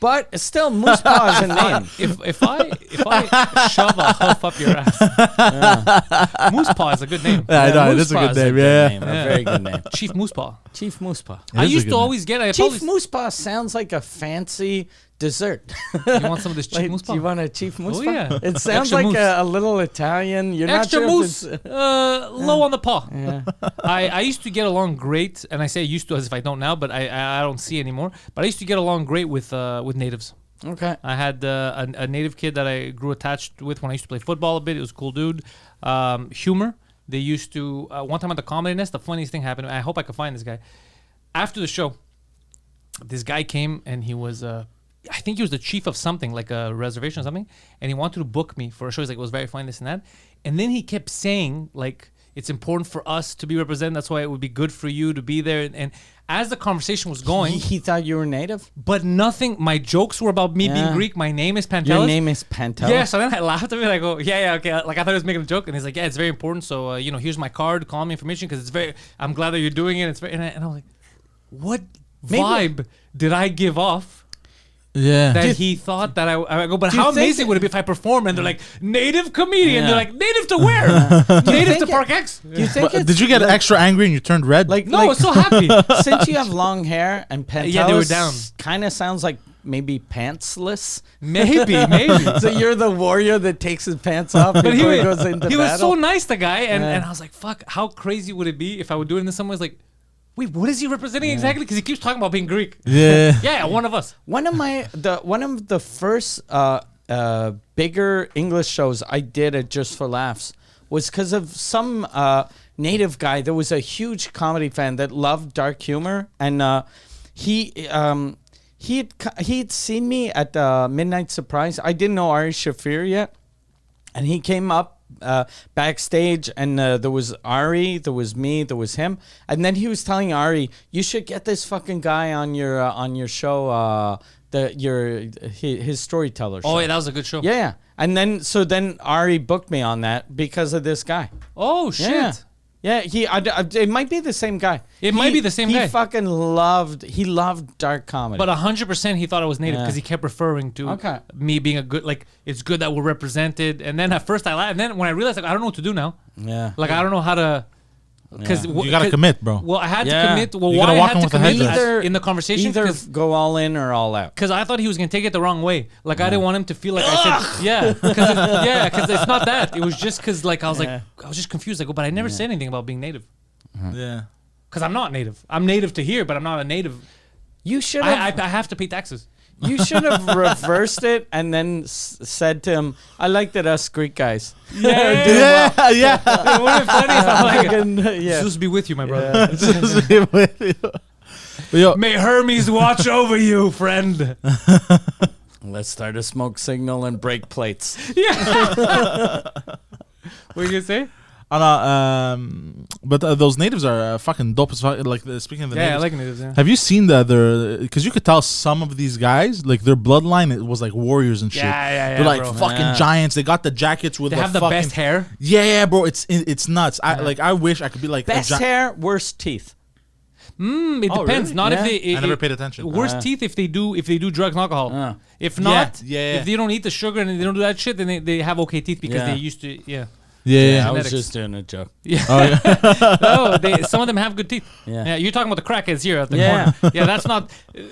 S2: But still, Moose Paw is a name.
S1: If I shove a hoof up your ass, Moose Paw is a good name.
S3: Yeah, I know, it is a good name.
S2: A very good name.
S1: Chief Moose Paw.
S2: Chief Moose Paw.
S1: I used to always get.
S2: Chief Moose Paw sounds like a fancy dessert.
S1: You want some of this Chief Moose Paw?
S2: Do you want a Chief Moose Paw?
S1: Oh yeah.
S2: It sounds like a little Italian. You're
S1: extra
S2: not sure
S1: moose. Low on the paw.
S2: Yeah.
S1: I used to get along great, and I say used to as if I don't now, but I don't see anymore. But I used to get along great with natives.
S2: Okay.
S1: I had a native kid that I grew attached with when I used to play football a bit. It was a cool dude. Humor. They used to one time at the Comedy Nest. The funniest thing happened. I hope I can find this guy. After the show, this guy came and he was. I think he was the chief of something, like a reservation or something, and he wanted to book me for a show. He's like, it was very fun, this and that. And then he kept saying, like, It's important for us to be represented. That's why it would be good for you to be there. And as the conversation was going,
S2: he thought you were native,
S1: but nothing. My jokes were about me being Greek. My name is Pantelis.
S2: Your name is Pantelis.
S1: Yeah. So then I laughed at it. I go, yeah, okay. Like I thought he was making a joke, and he's like, yeah, it's very important. So here's my card. Call me information because it's very. I'm glad that you're doing it. It's very. And I was like, what vibe did I give off?
S3: Yeah.
S1: That he thought that I go, but how amazing would it be if I perform and they're like, native comedian? They're like, native to where? Native to Park X?
S2: Do you think
S3: did you get extra angry and you turned red?
S1: No, I was so happy.
S2: Since you have long hair and Pantelis
S1: they were down.
S2: Kind of sounds like maybe pantsless.
S1: Maybe.
S2: So you're the warrior that takes his pants off before he goes into battle?
S1: He was so nice, the guy. And I was like, fuck, how crazy would it be if I would do it in some ways? Like, wait, what is he representing exactly? Because he keeps talking about being Greek.
S3: Yeah.
S1: Yeah, one of us.
S2: One of the first bigger English shows I did at Just for Laughs was because of some native guy that was a huge comedy fan that loved dark humor, and he'd seen me at Midnight Surprise. I didn't know Ari Shafir yet, and he came up backstage, and there was Ari, there was me, there was him, and then he was telling Ari, you should get this fucking guy on your show, his storyteller show.
S1: Oh yeah, that was a good show.
S2: Yeah, and then Ari booked me on that because of this guy.
S1: Oh shit.
S2: Yeah, it might be the same guy.
S1: It might be the same guy.
S2: He fucking loved dark comedy.
S1: But 100% he thought I was native because he kept referring to me being a good, like, it's good that we're represented. And then at first I laughed. And then when I realized, like, I don't know what to do now.
S2: Yeah.
S1: Like, I don't know how to... Because
S3: you gotta commit, bro.
S1: Well, I had to commit. Well,
S3: you
S1: why I had to commit in the conversation?
S2: Either go all in or all out.
S1: Because I thought he was gonna take it the wrong way. Like I didn't want him to feel like I said, because it's not that. It was just because like I was just confused. Like, but I never said anything about being native.
S3: Yeah.
S1: Because I'm not native. I'm native to here, but I'm not a native.
S2: You should.
S1: I have to pay taxes.
S2: You should have reversed it and then said to him, "I like that us Greek guys."
S1: Yeah. It would have been funny if I'm like, Zeus be with you, my brother.
S3: Zeus be with you.
S1: May Hermes watch over you, friend.
S2: Let's start a smoke signal and break plates.
S1: Yeah. What are you gonna say?
S3: But those natives are fucking dope as fuck. Like speaking of the natives,
S1: I like natives. Yeah.
S3: Have you seen because you could tell some of these guys, like their bloodline, it was like warriors and shit.
S1: Yeah.
S3: They're like fucking giants. They got the jackets with.
S1: They have the best hair.
S3: Yeah, bro. It's nuts. I wish I could be like
S2: best hair, worst teeth.
S1: It depends.
S2: Really?
S1: Not if they.
S3: I never paid attention.
S1: Worst teeth if they do drugs and alcohol. If not, if they don't eat the sugar and they don't do that shit, then they have okay teeth because they used to.
S2: Yeah, I was just doing a joke.
S1: Yeah. Some of them have good teeth. Yeah. You're talking about the crackheads here at the corner. Yeah, that's not.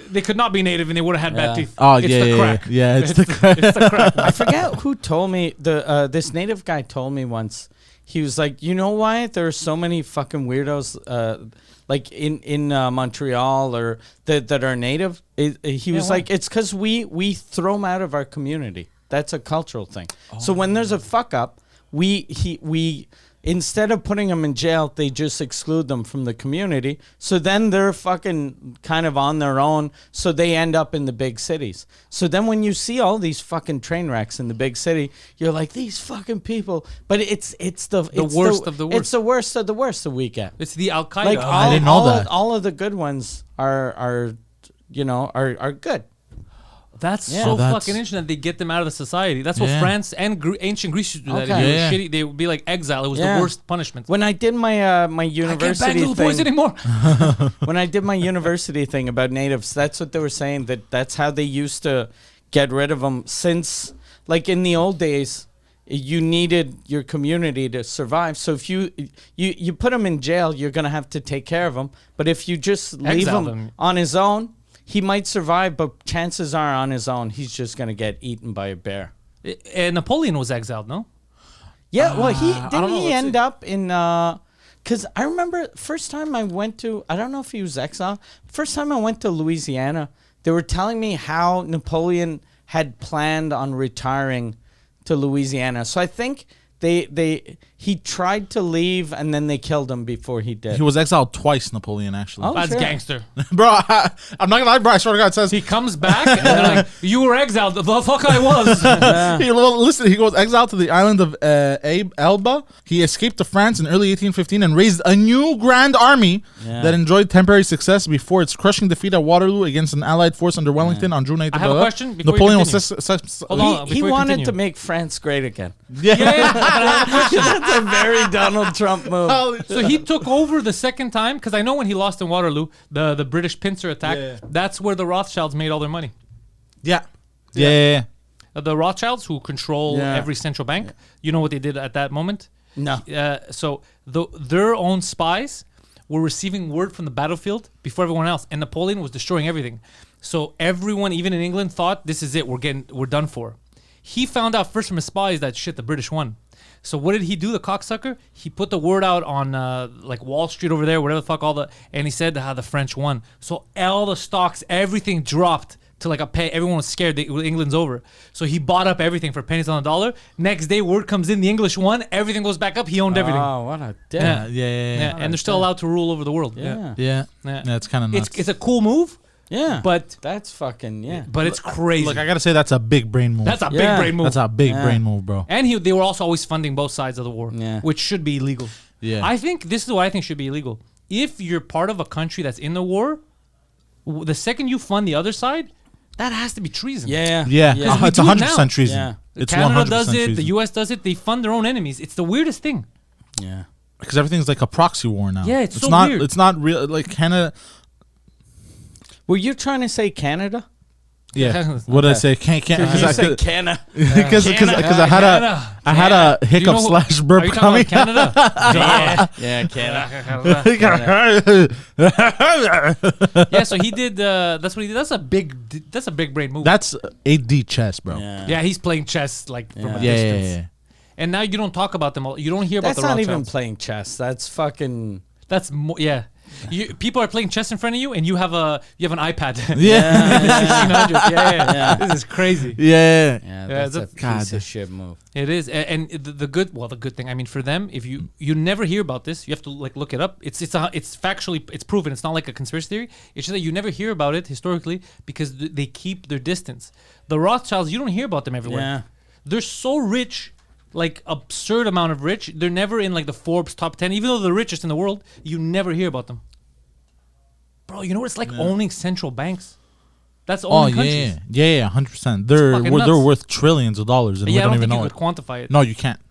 S1: They could not be native, and they would have had bad teeth.
S3: Oh,
S1: it's the crack.
S3: Yeah, it's the crack.
S1: It's the crack.
S2: I forget who told me this native guy told me once. He was like, you know why there are so many fucking weirdos, like in Montreal or that are native. He was like, it's because we throw them out of our community. That's a cultural thing. So when there's a fuck up. We instead of putting them in jail, they just exclude them from the community. So then they're fucking kind of on their own. So they end up in the big cities. So then when you see all these fucking train wrecks in the big city, you're like, these fucking people. But it's the
S1: worst of the worst.
S2: It's the worst of the worst that we get.
S1: It's the Al Qaeda.
S2: Like
S3: I didn't know that.
S2: All of the good ones are good.
S1: That's fucking interesting that they get them out of the society. That's what France and ancient Greece used to do. That. Shitty, they would be like exile. It was the worst punishment.
S2: When I did my my university
S1: I can't bang little boys anymore.
S2: When I did my university thing about natives, that's what they were saying. That's how they used to get rid of them. Since, like in the old days, you needed your community to survive. So if you put them in jail, you're gonna have to take care of them. But if you just leave him on his own, he might survive, but chances are on his own, he's just going to get eaten by a bear.
S1: Napoleon was exiled, no?
S2: Yeah, well, he end up in... Because I remember first time I went to... I don't know if he was exiled. First time I went to Louisiana, they were telling me how Napoleon had planned on retiring to Louisiana. So I think he tried to leave and then they killed him before he did.
S3: He was exiled twice, Napoleon, actually.
S2: Oh,
S1: That's
S2: shit.
S1: gangster.
S3: Bro, I'm not gonna lie, bro. I swear to God, it says
S1: He comes back and they're like, you were exiled. The fuck I was.
S3: Listen, he goes exiled to the island of Elba. He escaped to France in early 1815 and raised a new grand army that enjoyed temporary success before its crushing defeat at Waterloo against an allied force under Wellington on June 8th.
S1: I have a question before
S3: Napoleon
S1: you
S3: was
S1: Hold on,
S2: He
S1: before you
S2: wanted
S1: continue.
S2: to make France great again.
S3: yeah.
S2: That's a very Donald Trump move.
S1: So he took over the second time, because I know when he lost in Waterloo, the British pincer attack, that's where the Rothschilds made all their money.
S3: Yeah.
S1: The Rothschilds, who control every central bank, you know what they did at that moment?
S2: No.
S1: So their own spies were receiving word from the battlefield before everyone else, and Napoleon was destroying everything. So everyone, even in England, thought this is it. We're done for. He found out first from his spies that shit, the British won. So what did he do, the cocksucker? He put the word out on like Wall Street over there, whatever the fuck, and he said how the French won. So all the stocks, everything dropped to like a penny. Everyone was scared that England's over. So he bought up everything for pennies on the dollar. Next day, word comes in, the English won. Everything goes back up. He owned everything.
S2: Oh, what a dick.
S1: Yeah. And they're still allowed to rule over the world.
S3: Yeah, it's kind of nuts.
S1: It's a cool move.
S2: Yeah.
S1: But
S2: that's fucking,
S1: But it's crazy.
S3: Look, I gotta say that's a big brain move.
S1: That's a big brain move.
S3: That's a big brain move, bro.
S1: And they were also always funding both sides of the war, which should be illegal.
S3: Yeah.
S1: I think this is what I think should be illegal. If you're part of a country that's in the war, the second you fund the other side, that has to be treason.
S3: Yeah.
S1: It's
S3: It's 100% treason.
S2: Yeah.
S3: It's
S1: Canada
S3: 100%
S1: does it.
S3: treason.
S1: The U.S. does it. They fund their own enemies. It's the weirdest thing.
S2: Yeah.
S3: Because everything's like a proxy war now.
S1: Yeah, it's so
S3: not.
S1: weird.
S3: It's not real. Like Canada.
S2: Were you trying to say Canada?
S3: Yeah. What did I say? Can't.
S2: You said Canada.
S3: Because I had a hiccup slash burp
S1: Are you talking
S3: coming.
S1: about Canada?
S2: Yeah, Canada.
S1: Yeah, so he did. That's what he did. That's a big brain move.
S3: That's 8D chess, bro.
S1: Yeah, he's playing chess like from a
S3: Yeah.
S1: distance. And now you don't talk about them. You don't hear about
S2: That's
S1: the
S2: not
S1: Rothschilds.
S2: even playing chess. That's fucking.
S1: That's people are playing chess in front of you, and you have an iPad.
S3: Yeah.
S1: This is crazy.
S3: Yeah.
S2: That's a piece of shit move.
S1: It is, and the good thing. I mean, for them, if you never hear about this, you have to like look it up. It's factually it's proven. It's not like a conspiracy theory. It's just that you never hear about it historically because they keep their distance. The Rothschilds, you don't hear about them everywhere.
S2: Yeah.
S1: They're so rich. Like absurd amount of rich. They're never in like the Forbes top 10, even though they're the richest in the world. You never hear about them, bro. You know what it's like owning central banks. That's owning countries.
S3: Yeah, 100%. They're worth trillions of dollars, and we
S1: I
S3: don't
S1: don't
S3: even
S1: think
S3: know
S1: you
S3: it.
S1: could quantify it.
S3: No, you can't.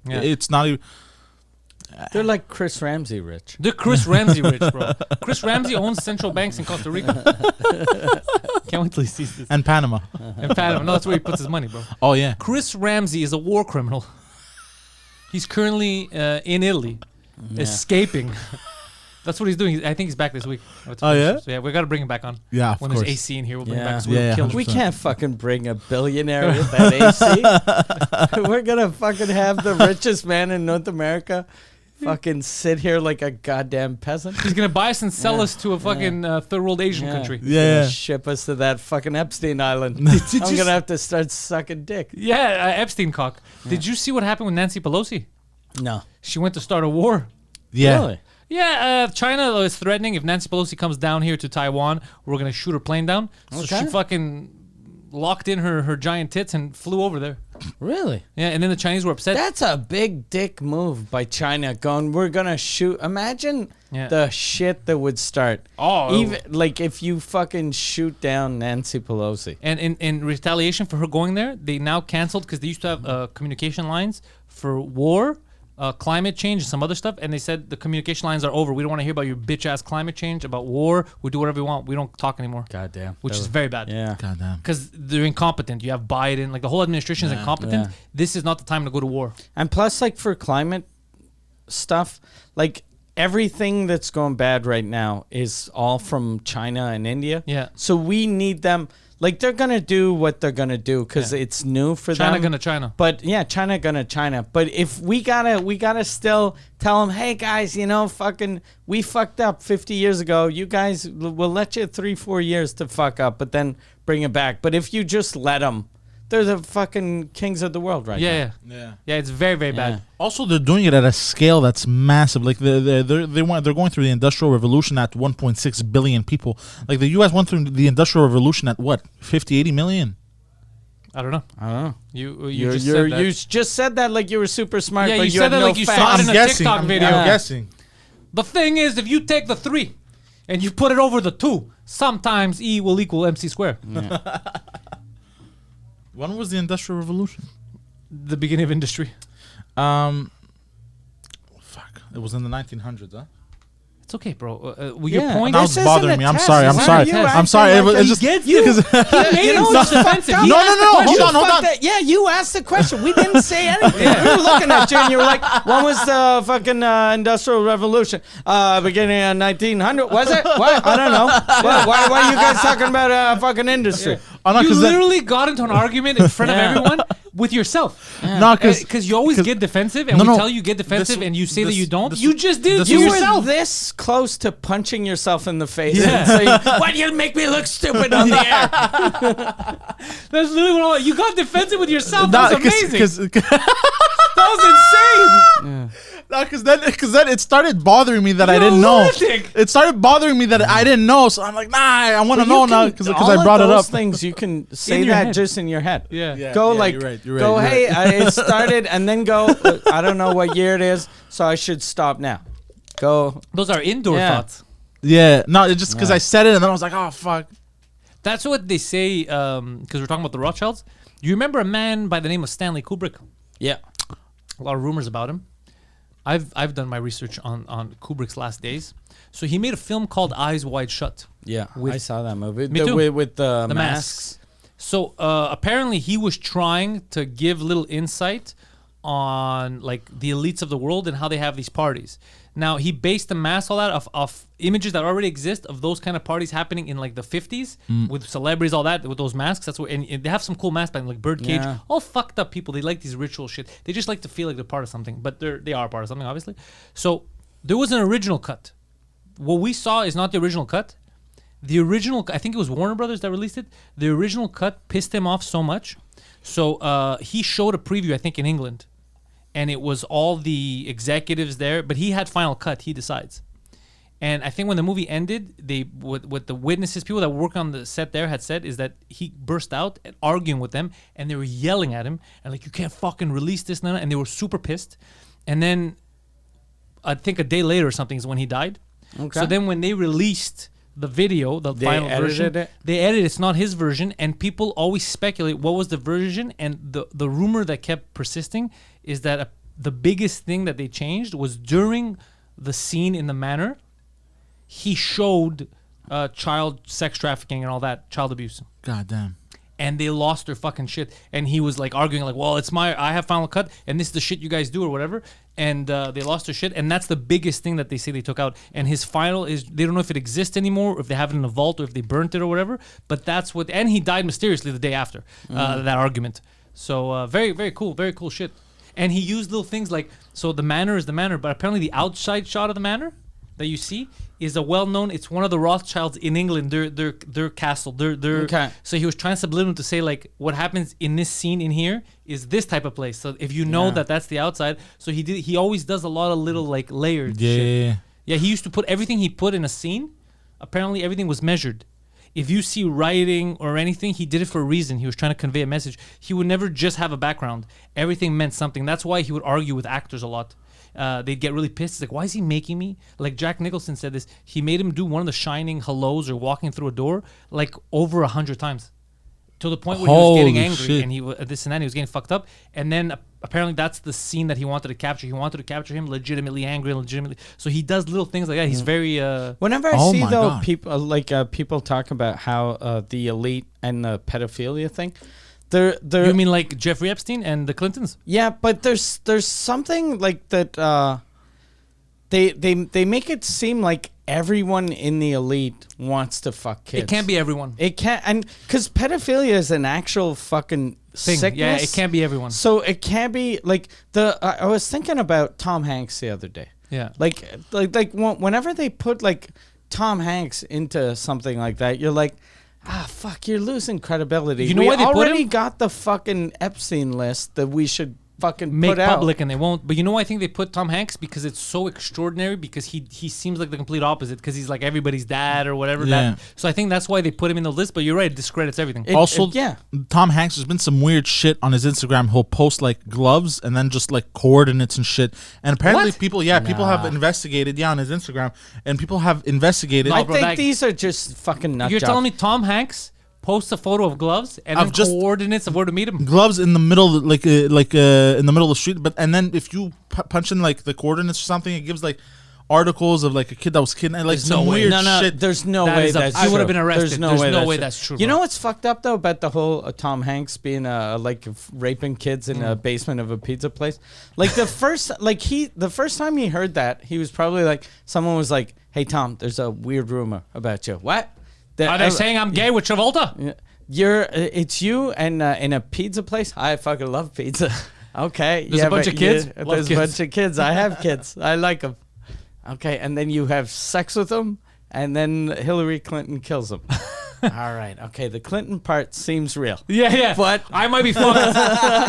S1: Yeah.
S3: It's not even.
S2: They're like Chris Ramsey rich.
S1: They're Chris Ramsey rich, bro. Chris Ramsey owns central banks in Costa Rica. Can't wait till he sees this.
S3: And Panama.
S1: In Panama. No, that's where he puts his money, bro.
S3: Oh yeah.
S1: Chris Ramsey is a war criminal. He's currently in Italy, escaping. That's what he's doing. I think he's back this week.
S3: Oh yeah.
S1: So yeah, we got to bring him back on.
S3: Yeah, of
S1: when
S3: course.
S1: there's AC in here, we'll bring him
S2: Yeah.
S1: back. So we'll kill him.
S2: We can't fucking bring a billionaire with that AC. We're gonna fucking have the richest man in North America fucking sit here like a goddamn peasant.
S1: He's gonna buy us and sell us to a fucking third world Asian country.
S3: Yeah.
S2: Ship us to that fucking Epstein Island.
S1: Did
S2: I'm
S1: you
S2: gonna have to start sucking dick.
S1: Yeah, Epstein cock. Did you see what happened with Nancy Pelosi?
S2: No.
S1: She went to start a war.
S3: Yeah.
S2: Really?
S1: Yeah, China is threatening if Nancy Pelosi comes down here to Taiwan, we're gonna shoot her plane down. So
S2: Okay.
S1: she fucking locked in her giant tits and flew over there.
S2: Really?
S1: Yeah, and then the Chinese were upset.
S2: That's a big dick move by China going, we're gonna shoot. Imagine the shit that would start.
S1: Oh.
S2: Even like if you fucking shoot down Nancy Pelosi.
S1: And in retaliation for her going there, they now canceled because they used to have communication lines for war, climate change, and some other stuff. And they said the communication lines are over. We don't want to hear about your bitch ass climate change, about war. We do whatever we want. We don't talk anymore.
S2: Goddamn.
S1: Which is very bad.
S2: Yeah.
S3: Goddamn.
S1: Because they're incompetent. You have Biden, like the whole administration is incompetent.
S2: Yeah.
S1: This is not the time to go to war.
S2: And plus, like for climate stuff, like everything that's going bad right now is all from China and India.
S1: Yeah.
S2: So we need them. Like they're gonna do what they're gonna do because it's new for them.
S1: China gonna China.
S2: But yeah, China gonna China. But if we gotta still tell them, hey guys, you know, fucking, we fucked up 50 years ago. You guys, we'll let you 3-4 years to fuck up, but then bring it back. But if you just let them, they're the fucking kings of the world right now.
S1: Yeah, it's very, very bad.
S3: Also, they're doing it at a scale that's massive. Like they're going through the Industrial Revolution at 1.6 billion people. Like the U.S. went through the Industrial Revolution at what, 50, 80 million?
S1: I don't know.
S2: You
S1: just
S2: said that like you were super smart.
S1: Yeah,
S2: but
S1: you
S2: you
S1: said
S2: had
S1: that
S2: no
S1: like you
S2: facts.
S1: saw it in
S3: I'm
S1: a
S3: guessing.
S1: TikTok video.
S3: I'm guessing.
S1: The thing is, if you take the 3 and you put it over the 2, sometimes E will equal MC squared.
S2: Yeah.
S3: When was the Industrial Revolution?
S1: The beginning of industry.
S3: Fuck. It was in the 1900s, huh?
S1: It's okay, bro. Your point
S3: Now
S1: is...
S3: it's bothering me. I'm sorry. I'm sorry. It's just...
S2: You know,
S1: it's offensive.
S3: No. Hold on.
S2: Yeah, you asked the question. We didn't say anything. We were looking at you and you were like, when was the fucking Industrial Revolution? Beginning of 1900. Was it? What? I don't know. Why are you guys talking about fucking industry?
S1: You literally got into an argument in front of everyone with yourself.
S3: No,
S1: because you always get defensive, and we tell you get defensive, and you say that you don't. You just did it to
S2: You
S1: yourself.
S2: were this close to punching yourself in the face and saying, why do you make me look stupid on the air?
S1: That's literally what you got defensive with yourself. That was amazing. That was insane.
S3: No, because then it started bothering me that I didn't know. It started bothering me that I didn't know. So I'm like, nah, I want to know now because I brought it up.
S2: Things you can say that just in your head.
S1: Yeah.
S2: Go
S3: you're right,
S2: go, hey, it started, and then go, I don't know what year it is, so I should stop now. Go.
S1: Those are indoor thoughts.
S3: Yeah. No, it's just because I said it, and then I was like, oh, fuck.
S1: That's what they say, because we're talking about the Rothschilds. You remember a man by the name of Stanley Kubrick?
S2: Yeah.
S1: A lot of rumors about him. I've done my research on Kubrick's last days. So he made a film called Eyes Wide Shut.
S2: Yeah, I saw that movie.
S1: Me too.
S2: With the
S1: masks. So apparently he was trying to give little insight on like the elites of the world and how they have these parties. Now he based the mask all that of images that already exist of those kind of parties happening in like the 50s with celebrities, all that with those masks. That's what, and they have some cool masks like Birdcage.
S2: Yeah.
S1: All fucked up people. They like these ritual shit. They just like to feel like they're part of something, but they are part of something, obviously. So there was an original cut. What we saw is not the original cut. The original, I think it was Warner Brothers that released it. The original cut pissed him off so much. So he showed a preview, I think, in England. And it was all the executives there. But he had final cut. He decides. And I think when the movie ended, what the witnesses, people that work on the set there had said is that he burst out and arguing with them. And they were yelling at him. And like, you can't fucking release this. And they were super pissed. And then I think a day later or something is when he died. Okay. So then when they released the video, the final version, they edited it's not his version, and people always speculate what was the version, and the rumor that kept persisting is that the biggest thing that they changed was during the scene in the manor, he showed child sex trafficking and all that, child abuse.
S3: God damn.
S1: And they lost their fucking shit. And he was like arguing like, well, I have final cut and this is the shit you guys do or whatever. And they lost their shit. And that's the biggest thing that they say they took out. And his final is, they don't know if it exists anymore, or if they have it in a vault, or if they burnt it or whatever. But that's what, and he died mysteriously the day after that argument. So very, very cool shit. And he used little things like, so the manor is the manor, but apparently the outside shot of the manor that you see is a well-known. It's one of the Rothschilds in England. Their castle. Their
S2: okay.
S1: So he was trying subliminal to say like what happens in this scene in here is this type of place. So if you know that's the outside. So he always does a lot of little like layered shit. Yeah. He used to put everything he put in a scene. Apparently everything was measured. If you see writing or anything, he did it for a reason. He was trying to convey a message. He would never just have a background. Everything meant something. That's why he would argue with actors a lot. They'd get really pissed. It's like, why is he making me? Like Jack Nicholson said this. He made him do one of the shining hellos or walking through a door like over 100 times. To the point where he was getting angry
S3: shit.
S1: and he this and that. He was getting fucked up. And then apparently that's the scene that he wanted to capture. He wanted to capture him legitimately angry and legitimately. So he does little things like that. He's very...
S2: Whenever I see though people people talk about how the elite and the pedophilia thing...
S1: You mean like Jeffrey Epstein and the Clintons?
S2: Yeah, but there's something like that. They make it seem like everyone in the elite wants to fuck kids.
S1: It can't be everyone.
S2: It can't, and because pedophilia is an actual fucking
S1: thing.
S2: Sickness.
S1: Yeah, it can't be everyone.
S2: So it can't be like I was thinking about Tom Hanks the other day.
S1: Yeah,
S2: like whenever they put like Tom Hanks into something like that, you're like, fuck, you're losing credibility.
S1: You know
S2: we
S1: why they put
S2: already
S1: him?
S2: got the fucking Epstein list that we should fucking
S1: make
S2: put out.
S1: public, and they won't. But you know why I think they put Tom Hanks? Because it's so extraordinary, because he seems like the complete opposite, because he's like everybody's dad or whatever.
S3: Yeah.
S1: So I think that's why they put him in the list. But you're right, it discredits everything.
S2: Yeah.
S3: Tom Hanks, there's been some weird shit on his Instagram. He'll post like gloves and then just like coordinates and shit. And apparently people have investigated on his Instagram, and people have investigated.
S2: I think these are just fucking nut
S1: You're
S2: jobs.
S1: telling me Tom Hanks posts a photo of gloves and then coordinates of where to meet him?
S3: Gloves in the middle, in the middle of the street. And then if you punch in like the coordinates or something, it gives like articles of like a kid that was kidnapped, like some weird shit.
S2: There's no way that's true.
S1: I would have been arrested.
S2: There's
S1: no way that's true.
S2: You know what's fucked up though about the whole Tom Hanks being raping kids in a basement of a pizza place? Like the first time he heard that, he was probably like, someone was like, "Hey Tom, there's a weird rumor about you." What?
S1: Are they saying I'm gay with Travolta?
S2: It's you and in a pizza place. I fucking love pizza. Okay,
S1: there's a bunch of kids.
S2: There's a bunch of kids. I have kids. I like them. Okay, and then you have sex with them, and then Hillary Clinton kills them. All right. Okay, the Clinton part seems real.
S1: Yeah.
S2: But
S1: I might be fucked.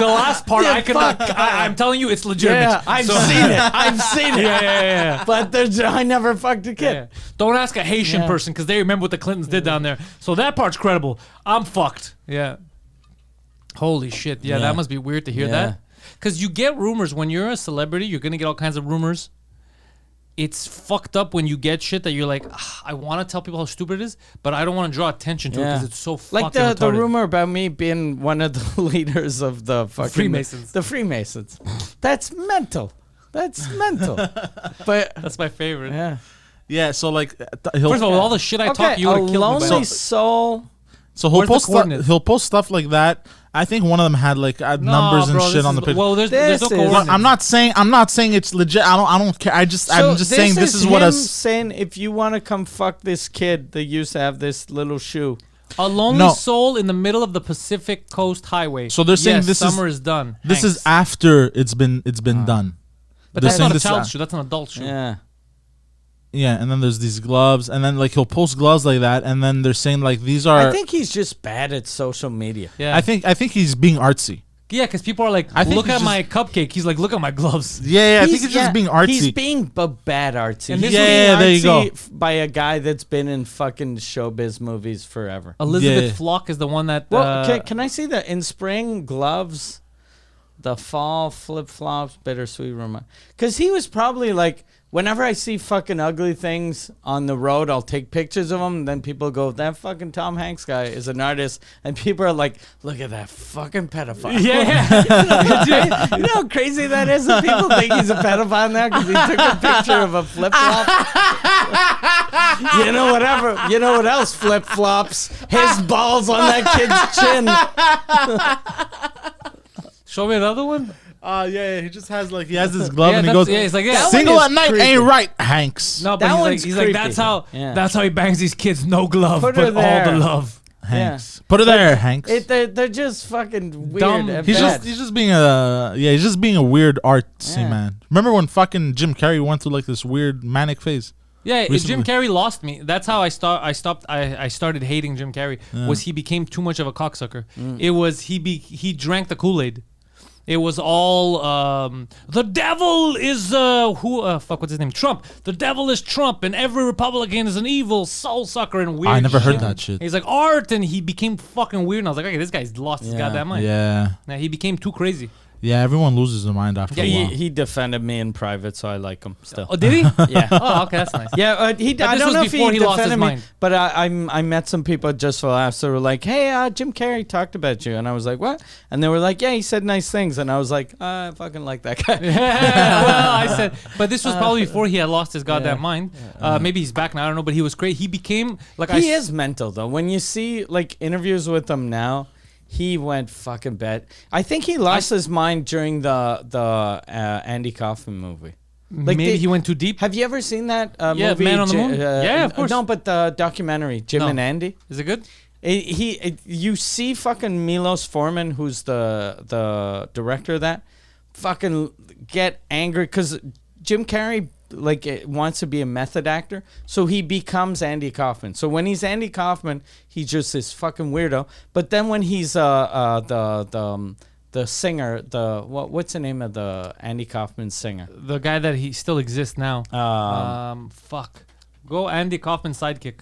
S1: The last part, I'm telling you, it's legitimate.
S2: Yeah, I've seen it.
S1: Yeah.
S2: But I never fucked a kid.
S1: Yeah. Don't ask a Haitian person, because they remember what the Clintons did down there. So that part's credible. I'm fucked. Yeah. Holy shit. Yeah, that must be weird to hear that. Because you get rumors. When you're a celebrity, you're going to get all kinds of rumors. It's fucked up when you get shit that you're like, I want to tell people how stupid it is, but I don't want to draw attention to it because it's so fucking
S2: like the
S1: retarded.
S2: rumor about me being one of the leaders of the fucking
S1: Freemasons.
S2: The Freemasons. That's mental. But
S1: that's my favorite.
S2: Yeah.
S3: Yeah. So like,
S1: first of all, with all the shit I talk, you would have killed me.
S2: A lonely soul.
S3: So he'll post stuff like that. I think one of them had like numbers and shit on the picture.
S1: Well, there's no coordinates.
S3: I'm not saying it's legit. I don't care. I'm just saying this is what
S2: saying if you want to come fuck this kid that used to have this little shoe.
S1: A lonely soul in the middle of the Pacific Coast Highway.
S3: So they're saying this
S1: summer is done.
S3: This is after it's been done.
S1: But that's not a child's shoe. That's an adult shoe.
S2: Yeah.
S3: Yeah, and then there's these gloves, and then like he'll post gloves like that, and then they're saying like these are.
S2: I think he's just bad at social media.
S1: Yeah,
S3: I think he's being artsy.
S1: Yeah, because people are like, look at my cupcake. He's like, look at my gloves.
S3: Yeah, I think he's just being artsy.
S2: He's being bad artsy.
S1: And
S3: there you go.
S2: By a guy that's been in fucking showbiz movies forever.
S1: Elizabeth Flock is the one that.
S2: Well, can I see the in spring gloves, the fall flip flops, bittersweet romance? Because he was probably like. Whenever I see fucking ugly things on the road, I'll take pictures of them. And then people go, that fucking Tom Hanks guy is an artist. And people are like, look at that fucking pedophile.
S1: Yeah.
S2: You know how crazy that is? That people think he's a pedophile now because he took a picture of a flip-flop? You know what else flip-flops? His balls on that kid's chin.
S1: Show me another one.
S3: Yeah, he just has like, he has this glove and he goes,
S1: he's like,
S3: single at night ain't right, Hanks.
S1: No, but he's like, that's how he bangs these kids, no glove, but all the love.
S3: Hanks. Put her there, Hanks.
S2: They're just fucking weird.
S1: Dumb.
S2: And
S3: He's just being a weird artsy man. Remember when fucking Jim Carrey went through like this weird manic phase?
S1: Yeah, Jim Carrey lost me. That's how I started hating Jim Carrey. Was he became too much of a cocksucker. It was he drank the Kool-Aid. It was all the devil is what's his name? Trump. The devil is Trump, and every Republican is an evil soul sucker and weird.
S3: I never heard
S1: shit.
S3: that shit.
S1: He's like art, and he became fucking weird. And I was like, okay, this guy's lost his goddamn mind.
S3: Yeah.
S1: Now he became too crazy.
S3: Yeah, everyone loses their mind after a while.
S2: He defended me in private, so I like him still.
S1: Oh, did he?
S2: Yeah.
S1: Oh, okay, that's nice.
S2: Yeah, I don't know if he
S1: lost his
S2: defended me,
S1: mind.
S2: but I met some people just for laughs who were like, "Hey, Jim Carrey talked about you," and I was like, "What?" And they were like, "Yeah, he said nice things," and I was like, "I fucking like that guy."
S1: Yeah, well, I said, but this was probably before he had lost his goddamn mind. Maybe he's back now. I don't know, but he was great. He became like
S2: he is mental though. When you see like interviews with him now. He went fucking bad. I think he lost his mind during the Andy Kaufman movie.
S1: Like maybe he went too deep.
S2: Have you ever seen that movie?
S1: Man on the Moon? Yeah, of course.
S2: No, but the documentary, Jim and Andy.
S1: Is it good?
S2: You see fucking Milos Forman, who's the director of that, fucking get angry because Jim Carrey wants to be a method actor, so he becomes Andy Kaufman. So when he's Andy Kaufman, he's just this fucking weirdo. But then when he's the singer, what's the name of the Andy Kaufman singer?
S1: The guy that he still exists now. Fuck. Go Andy Kaufman sidekick.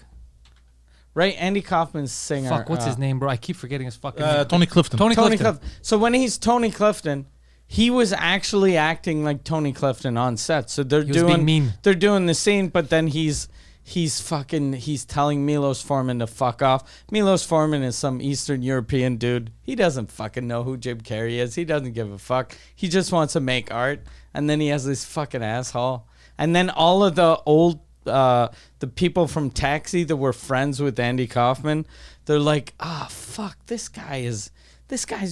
S2: Right, Andy Kaufman's singer.
S1: Fuck, what's his name, bro? I keep forgetting his fucking name.
S3: Tony Clifton.
S1: Tony Clifton.
S2: So when he's Tony Clifton, he was actually acting like Tony Clifton on set. So they're doing
S1: mean.
S2: They're doing the scene, but then he's telling Milos Forman to fuck off. Milos Forman is some Eastern European dude. He doesn't fucking know who Jim Carrey is. He doesn't give a fuck. He just wants to make art. And then he has this fucking asshole. And then all of the old the people from Taxi that were friends with Andy Kaufman, they're like, fuck, this guy's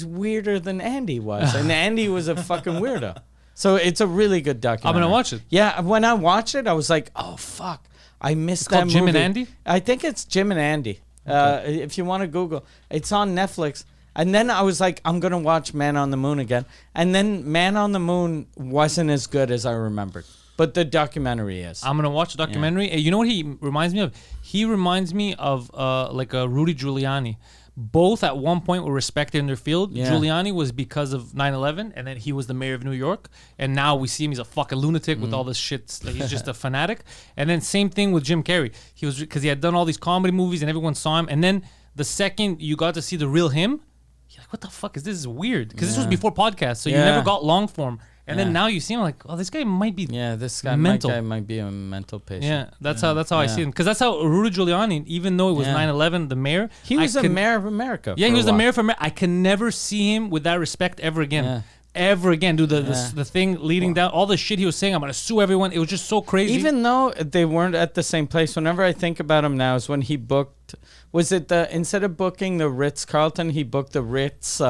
S2: weirder than Andy was. And Andy was a fucking weirdo. So it's a really good documentary.
S1: I'm gonna watch it.
S2: Yeah, when I watched it, I was like, oh fuck, I missed that movie.
S1: Jim and Andy?
S2: I think it's Jim and Andy. Okay. If you want to Google, it's on Netflix. And then I was like, I'm gonna watch Man on the Moon again. And then Man on the Moon wasn't as good as I remembered. But the documentary is.
S1: I'm gonna watch the documentary. You know what he reminds me of? He reminds me of like a Rudy Giuliani. Both at one point were respected in their field.
S2: Yeah.
S1: Giuliani was because of 9/11, and then he was the mayor of New York. And now we see him; he's a fucking lunatic with all this shit. Like, he's just a fanatic. And then same thing with Jim Carrey. He was because he had done all these comedy movies, and everyone saw him. And then the second you got to see the real him, you're like, "What the fuck is this? This is weird." Because this was before podcasts, so you never got long form. And then now you see him like, oh, this guy might be
S2: this guy
S1: mental.
S2: might be a mental patient.
S1: Yeah, that's how I see him. Because that's how Rudy Giuliani, even though it was 9/11, the mayor.
S2: He was the mayor of America.
S1: Yeah, he was the mayor of America. I can never see him with that respect ever again.
S2: Yeah.
S1: Ever again. Do the thing leading down, all the shit he was saying, I'm going to sue everyone. It was just so crazy.
S2: Even though they weren't at the same place, whenever I think about him now is when he booked, instead of booking the Ritz-Carlton, he booked the Ritz...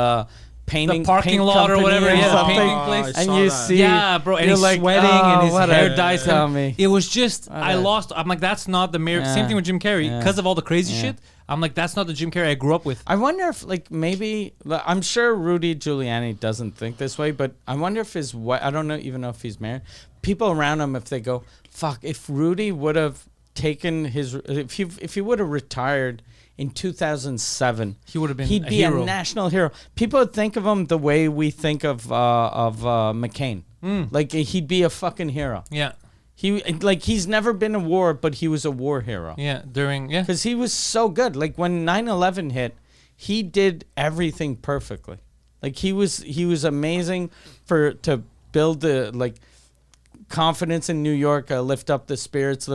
S2: painting,
S1: the parking lot or whatever,
S2: the
S1: painting place.
S2: And you see,
S1: bro, and he's
S2: like,
S1: sweating and his hair dyes.
S2: Me.
S1: It was just, I lost. I'm like, that's not the mayor. Same thing with Jim Carrey, because of all the crazy shit. I'm like, that's not the Jim Carrey I grew up with.
S2: I wonder if, like, maybe I'm sure Rudy Giuliani doesn't think this way, but I wonder if I don't even know if he's married. People around him, if they go, fuck, if Rudy would have taken if he would have retired in 2007,
S1: he would have been.
S2: He'd be a national hero. People would think of him the way we think of McCain. Like he'd be a fucking hero.
S1: Yeah.
S2: He's never been in war, but he was a war hero.
S1: Yeah.
S2: Because he was so good. Like when 9/11 hit, he did everything perfectly. Like he was amazing to build the confidence in New York, lift up the spirits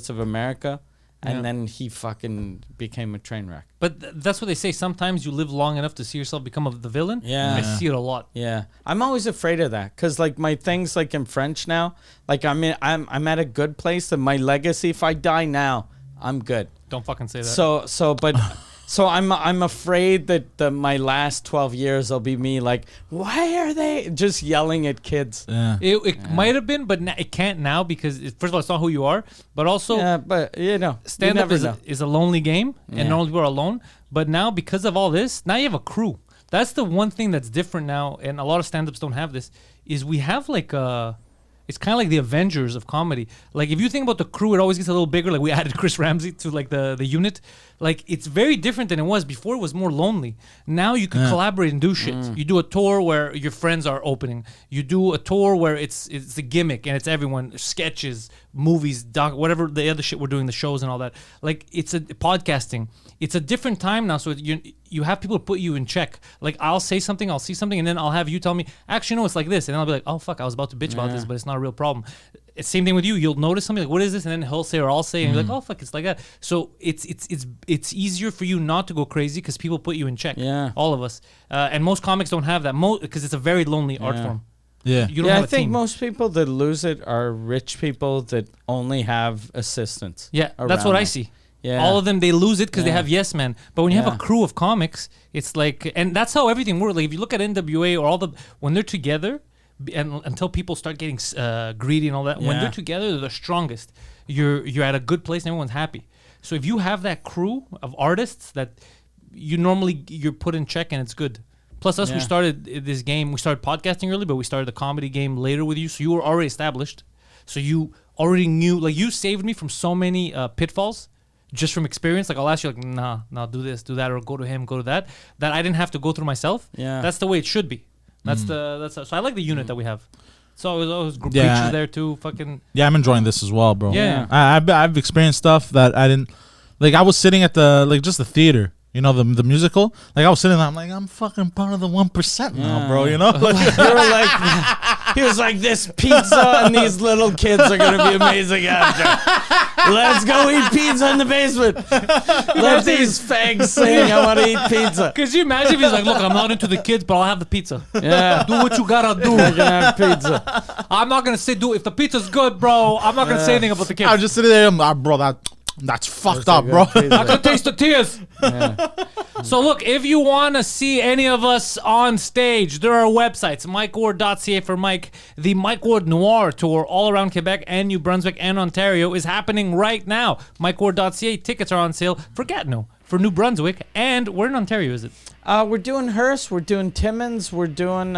S2: of America. And then he fucking became a train wreck.
S1: But that's what they say. Sometimes you live long enough to see yourself become the villain.
S2: Yeah.
S1: I see it a lot.
S2: Yeah. I'm always afraid of that. Because, like, my things, like, in French now, like, I'm at a good place. And my legacy, if I die now, I'm good.
S1: Don't fucking say that.
S2: So I'm afraid that my last 12 years will be me like, why are they just yelling at kids?
S3: Yeah.
S1: It might have been, but it can't now because, first of all, it's not who you are. But also, stand-up is a lonely game, and normally people are alone. But now, because of all this, now you have a crew. That's the one thing that's different now, and a lot of stand-ups don't have this, is we have like a... It's kind of like the Avengers of comedy. Like, if you think about the crew, it always gets a little bigger. Like, we added Chris Ramsey to, like, the unit. Like, it's very different than it was. Before, it was more lonely. Now you can collaborate and do shit. You do a tour where your friends are opening. You do a tour where it's a gimmick and it's everyone. Sketches, movies, whatever the other shit we're doing, the shows and all that. Like, it's a podcasting. It's a different time now, so you have people put you in check. Like, I'll say something, I'll see something, and then I'll have you tell me, actually, no, it's like this. And then I'll be like, oh, fuck, I was about to bitch about this, but it's not a real problem. Same thing with you. You'll notice something like, what is this? And then he'll say or I'll say, and you're like, oh, fuck, it's like that. So it's easier for you not to go crazy because people put you in check.
S2: Yeah.
S1: All of us. And most comics don't have that because it's a very lonely art form.
S3: Yeah.
S1: You don't have
S2: I
S1: a
S2: think
S1: team.
S2: most people that lose it are rich people that only have assistants.
S1: Yeah, that's what I see. Yeah. All of them, they lose it because they have yes men. But when you have a crew of comics, it's like, and that's how everything works. Like, if you look at NWA or when they're together, and until people start getting greedy and all that, when they're together, they're the strongest. You're at a good place and everyone's happy. So if you have that crew of artists that you're put in check and it's good. Plus us, we started this game. We started podcasting early, but we started the comedy game later with you. So you were already established. So you already knew, like you saved me from so many pitfalls just from experience. Like I'll ask you like, nah, do this, do that, or go to him, go to that I didn't have to go through myself.
S2: Yeah.
S1: That's the way it should be. So I like the unit that we have. So it was always preachers there too. Fucking
S3: Yeah, I'm enjoying this as well, bro.
S1: Yeah.
S3: I've experienced stuff that I didn't like. I was sitting at just the theater, you know, the musical. Like I was sitting there, I'm like, I'm fucking part of the 1% now, bro. You know, like,
S2: You were like, he was like, this pizza and these little kids are gonna be amazing after. Let's go eat pizza in the basement. Let these fags sing. I want to eat pizza.
S1: Could you imagine if he's like, look, I'm not into the kids, but I'll have the pizza.
S2: Yeah,
S1: Do what you gotta do.
S2: I can have pizza.
S1: I'm not gonna say if the pizza's good, bro. I'm not gonna say anything about the kids.
S3: I was just sitting there, I'm like, bro, that's fucked up, bro.
S1: I can taste the tears.
S2: Yeah.
S1: So look, if you want to see any of us on stage, there are websites, mikeward.ca for Mike. The Mike Ward Noir tour all around Quebec and New Brunswick and Ontario is happening right now. Mikeward.ca tickets are on sale for Gatineau, for New Brunswick, and where in Ontario is it?
S2: We're doing Hearst, we're doing Timmins, we're doing and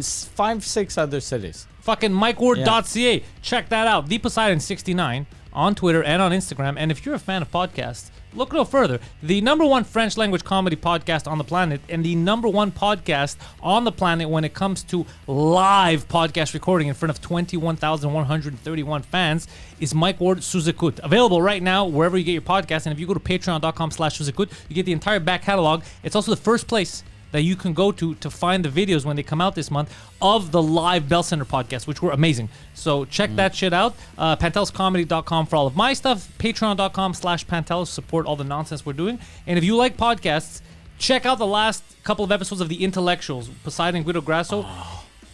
S2: 5-6 other cities.
S1: Fucking mikeward.ca. Check that out. The Poseidon 69 on Twitter and on Instagram. And if you're a fan of podcasts, look no further. The #1 French language comedy podcast on the planet and the #1 podcast on the planet when it comes to live podcast recording in front of 21,131 fans is Mike Ward Sous Écoute. Available right now wherever you get your podcast. And if you go to patreon.com/Sous Écoute, you get the entire back catalog. It's also the first place that you can go to find the videos when they come out this month of the live Bell Center podcast, which were amazing. So check that shit out. PantelisComedy.com for all of my stuff. Patreon.com/Pantelis support all the nonsense we're doing. And if you like podcasts, check out the last couple of episodes of The Intellectuals, Poseidon and Guido Grasso.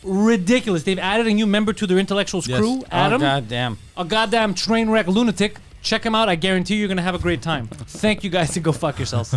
S1: Ridiculous. They've added a new member to their Intellectuals crew, Adam.
S2: Oh, goddamn.
S1: A goddamn train wreck lunatic. Check him out. I guarantee you're going to have a great time. Thank you guys and go fuck yourselves.